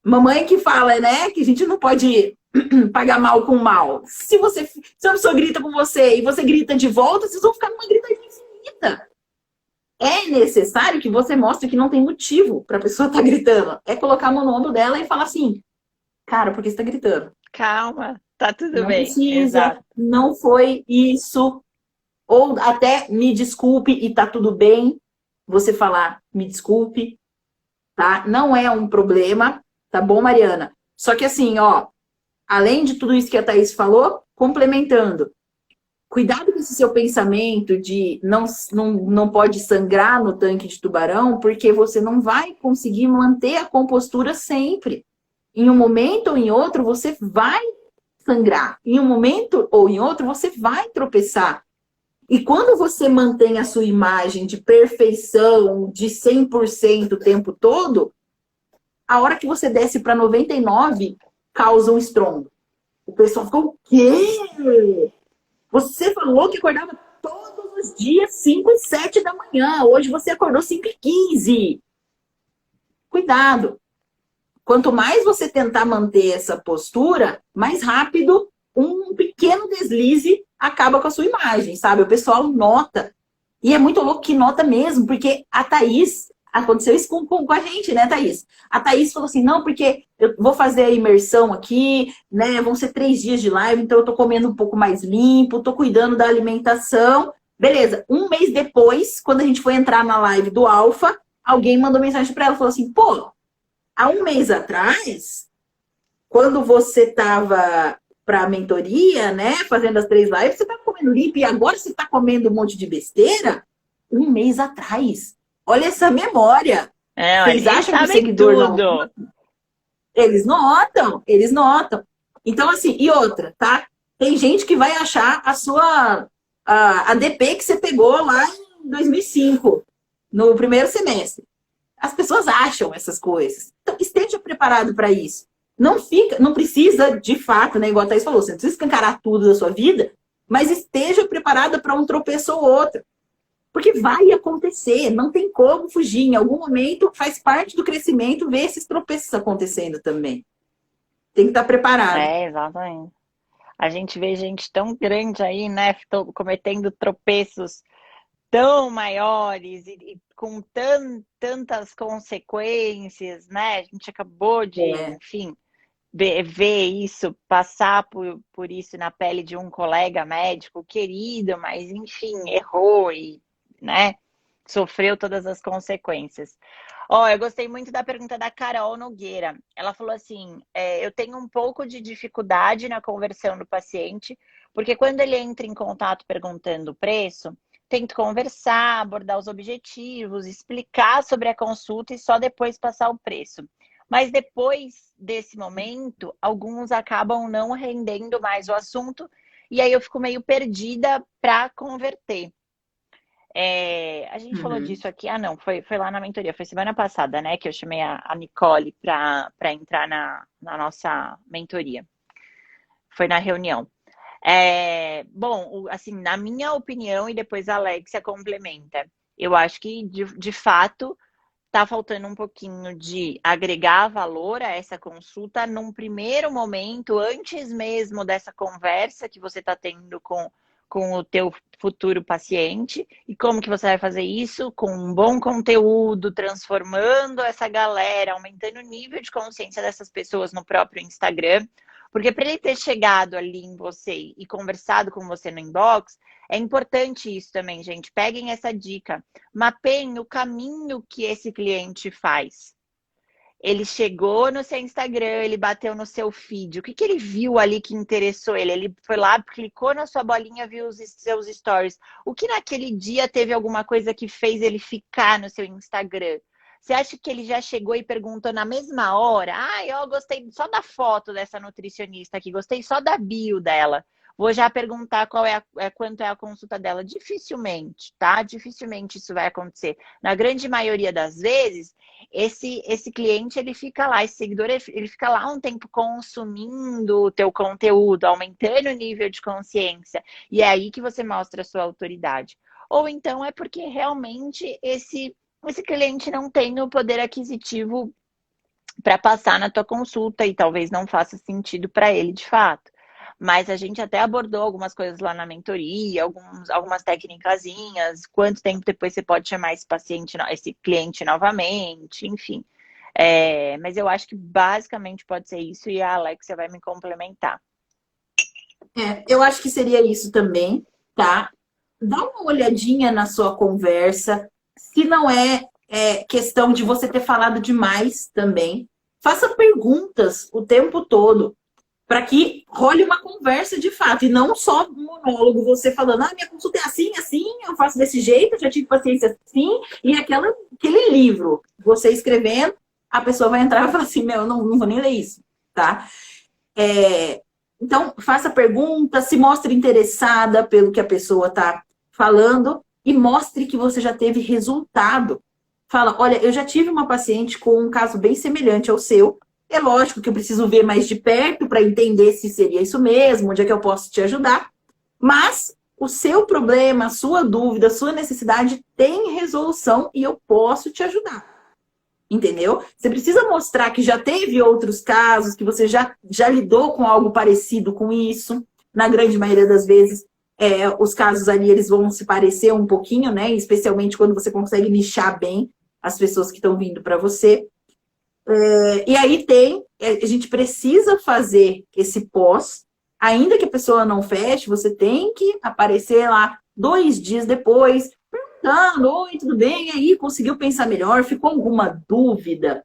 Mamãe que fala, né, que a gente não pode pagar mal com mal. Se a pessoa grita com você e você grita de volta, vocês vão ficar numa gritaria infinita. É necessário que você mostre que não tem motivo para a pessoa estar gritando. É colocar a mão no ombro dela e falar assim, cara, por que você está gritando? Calma, tá tudo não bem. Precisa, exato. Não foi isso. Ou até me desculpe e tá tudo bem. Você falar, me desculpe, tá? Não é um problema. Tá bom, Mariana? Só que assim, ó, além de tudo isso que a Thaís falou, complementando, cuidado com esse seu pensamento de não pode sangrar no tanque de tubarão, porque você não vai conseguir manter a compostura sempre. Em um momento ou em outro, você vai sangrar. Em um momento ou em outro, você vai tropeçar. E quando você mantém a sua imagem de perfeição, de 100% o tempo todo, a hora que você desce para 99, causa um estrondo. O pessoal ficou, o quê? Você falou que acordava todos os dias 5 e 7 da manhã. Hoje você acordou 5 e 15. Cuidado. Quanto mais você tentar manter essa postura, mais rápido um pequeno deslize acaba com a sua imagem, sabe? O pessoal nota. E é muito louco que nota mesmo, porque a Thaís... Aconteceu isso com a gente, né, Thaís? A Thaís falou assim, não, porque eu vou fazer a imersão aqui, né? Vão ser 3 dias de live, então eu tô comendo um pouco mais limpo, tô cuidando da alimentação. Beleza, um mês depois, quando a gente foi entrar na live do Alfa, alguém mandou mensagem para ela, falou assim, pô, há um mês atrás, quando você tava pra mentoria, né, fazendo as 3 lives, você tava comendo limpo e agora você tá comendo um monte de besteira? Um mês atrás. Olha essa memória. Vocês acham que o seguidor tudo. Não... Eles notam. Então, assim, e outra, tá? Tem gente que vai achar a sua ADP que você pegou lá em 2005. no primeiro semestre. As pessoas acham essas coisas. Então, esteja preparado para isso. Não precisa, de fato, né, igual a Thaís falou, você não precisa escancarar tudo da sua vida, mas esteja preparada para um tropeço ou outro. Porque vai acontecer, não tem como fugir. Em algum momento, faz parte do crescimento ver esses tropeços acontecendo também. Tem que estar preparado. Exatamente. A gente vê gente tão grande aí, né, cometendo tropeços tão maiores e com tantas consequências, né? A gente acabou de, enfim, ver isso, passar por isso na pele de um colega médico querido, mas, enfim, errou e, né, sofreu todas as consequências. Eu gostei muito da pergunta da Carol Nogueira. Ela falou assim, eu tenho um pouco de dificuldade na conversão do paciente, porque quando ele entra em contato perguntando o preço, tento conversar, abordar os objetivos, explicar sobre a consulta e só depois passar o preço. Mas depois desse momento, alguns acabam não rendendo mais o assunto e aí eu fico meio perdida para converter. A gente falou disso aqui, não, foi lá na mentoria, foi semana passada, né, que eu chamei a Nicole para entrar na nossa mentoria. Foi na reunião. Bom, assim, na minha opinião, e depois a Alexia complementa, eu acho que, de fato, tá faltando um pouquinho de agregar valor a essa consulta num primeiro momento, antes mesmo dessa conversa que você está tendo com o teu futuro paciente. E como que você vai fazer isso? Com um bom conteúdo, transformando essa galera, aumentando o nível de consciência dessas pessoas no próprio Instagram. Porque para ele ter chegado ali em você e conversado com você no inbox, é importante isso também, gente. Peguem essa dica. Mapeiem o caminho que esse cliente faz. Ele chegou no seu Instagram, ele bateu no seu feed. O que ele viu ali que interessou ele? Ele foi lá, clicou na sua bolinha, viu os seus stories. O que naquele dia teve alguma coisa que fez ele ficar no seu Instagram? Você acha que ele já chegou e perguntou na mesma hora? Eu gostei só da foto dessa nutricionista aqui, gostei só da bio dela. Vou já perguntar quanto é a consulta dela. Dificilmente, tá? Dificilmente isso vai acontecer. Na grande maioria das vezes, esse cliente, ele fica lá, esse seguidor, ele fica lá um tempo consumindo o teu conteúdo, aumentando o nível de consciência. E é aí que você mostra a sua autoridade. Ou então é porque realmente esse cliente não tem o poder aquisitivo para passar na tua consulta e talvez não faça sentido para ele de fato. Mas a gente até abordou algumas coisas lá na mentoria, algumas técnicazinhas, quanto tempo depois você pode chamar esse cliente novamente, enfim. Mas eu acho que basicamente pode ser isso e a Alexia vai me complementar. Eu acho que seria isso também, tá? Dá uma olhadinha na sua conversa, se não é questão de você ter falado demais também. Faça perguntas o tempo todo, para que role uma conversa de fato, e não só um monólogo, você falando, minha consulta é assim, assim, eu faço desse jeito, eu já tive paciência assim, e aquele livro, você escrevendo, a pessoa vai entrar e falar assim, eu não vou nem ler isso, tá? Então, faça perguntas, se mostre interessada pelo que a pessoa está falando, e mostre que você já teve resultado. Fala, olha, eu já tive uma paciente com um caso bem semelhante ao seu. É lógico que eu preciso ver mais de perto para entender se seria isso mesmo, onde é que eu posso te ajudar. Mas o seu problema, a sua dúvida, a sua necessidade tem resolução e eu posso te ajudar. Entendeu? Você precisa mostrar que já teve outros casos, que você já lidou com algo parecido com isso. Na grande maioria das vezes, os casos ali eles vão se parecer um pouquinho, né? Especialmente quando você consegue nichar bem as pessoas que estão vindo para você. E aí a gente precisa fazer esse pós, ainda que a pessoa não feche, você tem que aparecer lá 2 dias depois, perguntando, oi, tudo bem? E aí, conseguiu pensar melhor? Ficou alguma dúvida?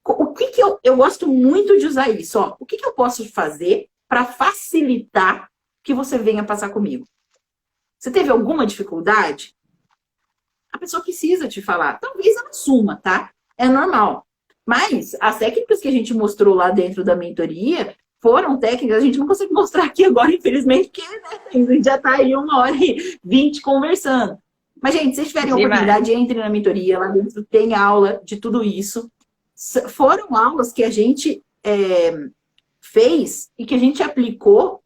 O que eu gosto muito de usar isso, ó. O que eu posso fazer para facilitar que você venha passar comigo? Você teve alguma dificuldade? A pessoa precisa te falar. Talvez ela assuma, tá? É normal. Mas as técnicas que a gente mostrou lá dentro da mentoria foram técnicas, a gente não consegue mostrar aqui agora, infelizmente, porque né, a gente já está aí 1h20 conversando. Mas, gente, se vocês tiverem a Demais. oportunidade, entrem na mentoria, lá dentro tem aula de tudo isso. Foram aulas que a gente fez e que a gente aplicou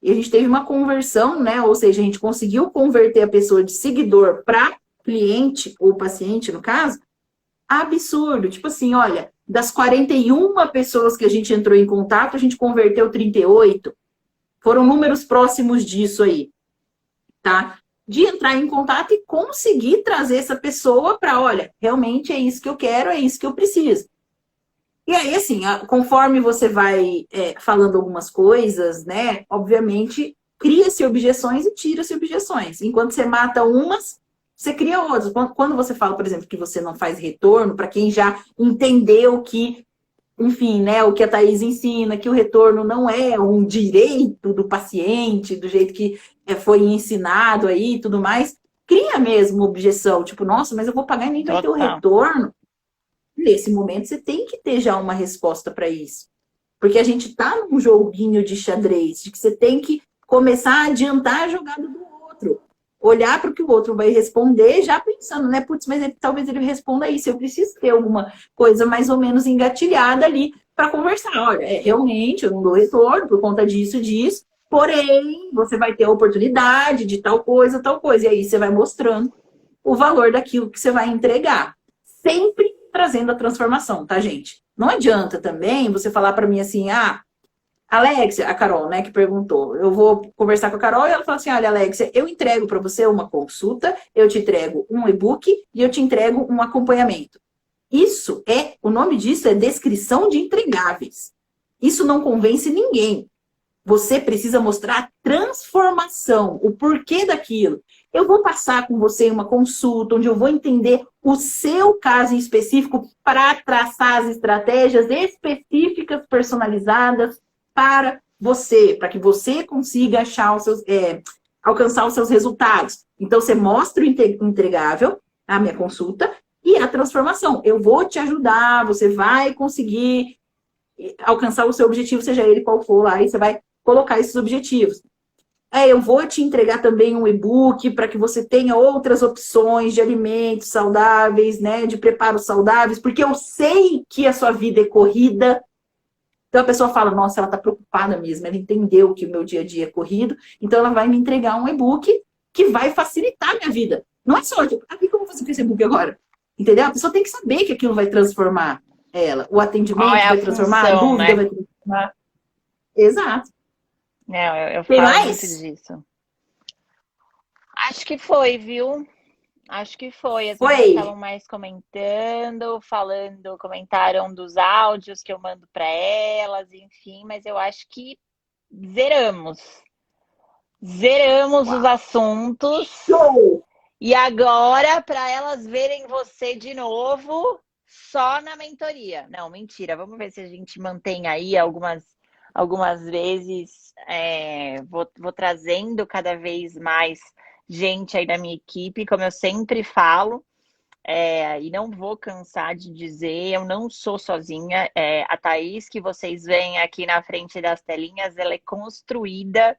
e a gente teve uma conversão, né? Ou seja, a gente conseguiu converter a pessoa de seguidor para cliente, ou paciente, no caso, absurdo. Tipo assim, olha, das 41 pessoas que a gente entrou em contato, a gente converteu 38. Foram números próximos disso aí, tá? De entrar em contato e conseguir trazer essa pessoa para, olha, realmente é isso que eu quero, é isso que eu preciso. E aí, assim, conforme você vai falando algumas coisas, né? Obviamente, cria-se objeções e tira-se objeções. Enquanto você mata umas, você cria outras. Quando você fala, por exemplo, que você não faz retorno, para quem já entendeu que, enfim, né, o que a Thaís ensina, que o retorno não é um direito do paciente, do jeito que foi ensinado aí e tudo mais, cria mesmo objeção. Tipo, nossa, mas eu vou pagar e nem vai ter o Total. retorno. Nesse momento, você tem que ter já uma resposta para isso. Porque a gente está num joguinho de xadrez, de que você tem que começar a adiantar a jogada do outro. Olhar para o que o outro vai responder, já pensando, né? Putz, mas talvez ele responda isso. Eu preciso ter alguma coisa mais ou menos engatilhada ali para conversar. Olha, realmente, eu não dou retorno por conta disso, disso. Porém, você vai ter a oportunidade de tal coisa, tal coisa. E aí você vai mostrando o valor daquilo que você vai entregar. Sempre trazendo a transformação, tá, gente? Não adianta também você falar para mim assim, Alexia, a Carol, né, que perguntou, eu vou conversar com a Carol e ela fala assim, olha, Alexia, eu entrego para você uma consulta, eu te entrego um e-book e eu te entrego um acompanhamento. O nome disso é descrição de entregáveis. Isso não convence ninguém. Você precisa mostrar a transformação, o porquê daquilo. Eu vou passar com você em uma consulta, onde eu vou entender o seu caso em específico para traçar as estratégias específicas, personalizadas para você, para que você consiga alcançar os seus resultados. Então, você mostra o entregável, a minha consulta, e a transformação. Eu vou te ajudar, você vai conseguir alcançar o seu objetivo, seja ele qual for lá, e você vai colocar esses objetivos. Eu vou te entregar também um e-book para que você tenha outras opções de alimentos saudáveis, né, de preparos saudáveis, porque eu sei que a sua vida é corrida. Então a pessoa fala, nossa, ela está preocupada mesmo, ela entendeu que o meu dia a dia é corrido, então ela vai me entregar um e-book que vai facilitar a minha vida. Não é só, tipo, o que eu vou fazer com esse e-book agora? Entendeu? A pessoa tem que saber que aquilo vai transformar ela. O atendimento vai transformar, a dúvida, né? Vai transformar. Exato. Não, eu Tem falo mais? muito disso. Acho que foi, viu? Acho que foi. As pessoas estavam mais comentando, comentaram dos áudios que eu mando para elas, enfim, mas eu acho que zeramos os assuntos. Show! E agora, para elas verem você de novo, só na mentoria. Não, mentira. Vamos ver se a gente mantém aí algumas vezes. Vou trazendo cada vez mais gente aí da minha equipe, como eu sempre falo. E não vou cansar de dizer, eu não sou sozinha. A Thaís, que vocês veem aqui na frente das telinhas, ela é construída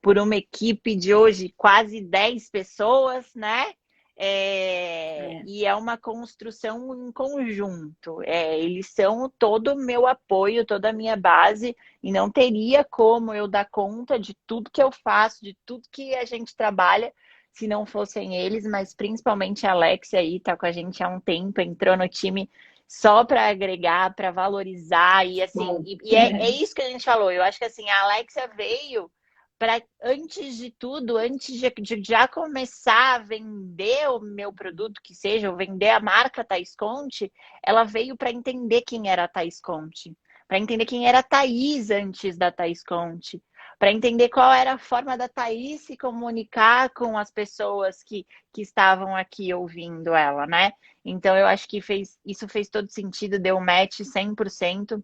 por uma equipe de hoje quase 10 pessoas, né? E é uma construção em conjunto. Eles são todo o meu apoio, toda a minha base, e não teria como eu dar conta de tudo que eu faço, de tudo que a gente trabalha, se não fossem eles, mas principalmente a Alexia aí, tá com a gente há um tempo, entrou no time só para agregar, para valorizar, e assim, é isso que a gente falou. Eu acho que assim, a Alexia veio para, antes de tudo, antes de já começar a vender o meu produto, que seja, ou vender a marca Thaís Conte, ela veio para entender quem era a Thaís Conte, para entender quem era a Thaís antes da Thaís Conte, para entender qual era a forma da Thaís se comunicar com as pessoas que estavam aqui ouvindo ela, né? Então, eu acho que isso fez todo sentido, deu match 100%.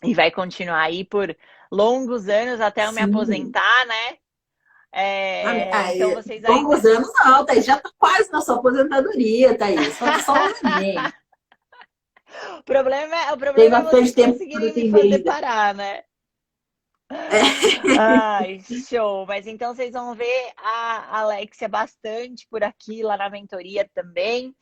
E vai continuar aí por longos anos até eu me aposentar, né? Então vocês ainda... Longos anos não, Thaís. Já tá quase na sua aposentadoria, Thaís. Falta só um aninho. O problema é vocês conseguirem me fazer parar, né? Ai, show! Mas então vocês vão ver a Alexia bastante por aqui, lá na mentoria também.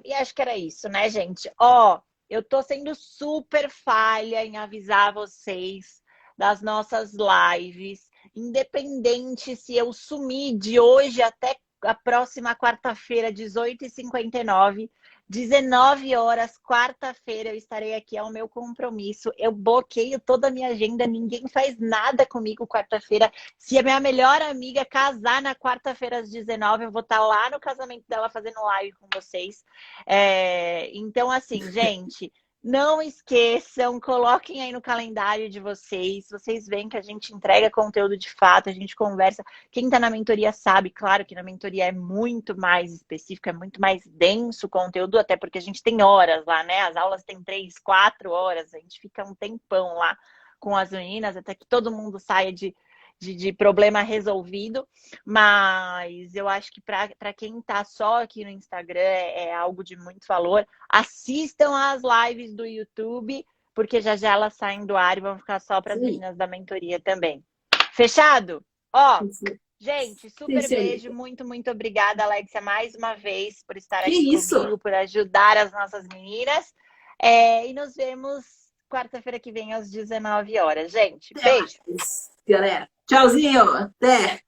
E acho que era isso, né, gente? Ó, eu tô sendo super falha em avisar vocês das nossas lives, independente se eu sumir de hoje até a próxima quarta-feira, 18h59. 19 horas, quarta-feira, eu estarei aqui, é o meu compromisso. Eu bloqueio toda a minha agenda, ninguém faz nada comigo quarta-feira. Se a minha melhor amiga casar na quarta-feira às 19, eu vou estar lá no casamento dela fazendo live com vocês. Então, assim, gente, não esqueçam, coloquem aí no calendário de vocês. Vocês veem que a gente entrega conteúdo de fato, a gente conversa. Quem está na mentoria sabe, claro que na mentoria é muito mais específico, é muito mais denso o conteúdo, até porque a gente tem horas lá, né? As aulas têm 3, 4 horas, a gente fica um tempão lá com as meninas, até que todo mundo saia de problema resolvido. Mas eu acho que para quem está só aqui no Instagram é algo de muito valor. Assistam às lives do YouTube, porque já já elas saem do ar e vão ficar só para as Sim. meninas da mentoria também. Fechado? Ó, Sim, gente, super sim, beijo. amiga. Muito, muito obrigada, Alexia, mais uma vez por estar Que aqui isso? comigo, por ajudar as nossas meninas. E nos vemos quarta-feira que vem às 19 horas. Gente, Até beijo. mais, galera. Tchauzinho. Até.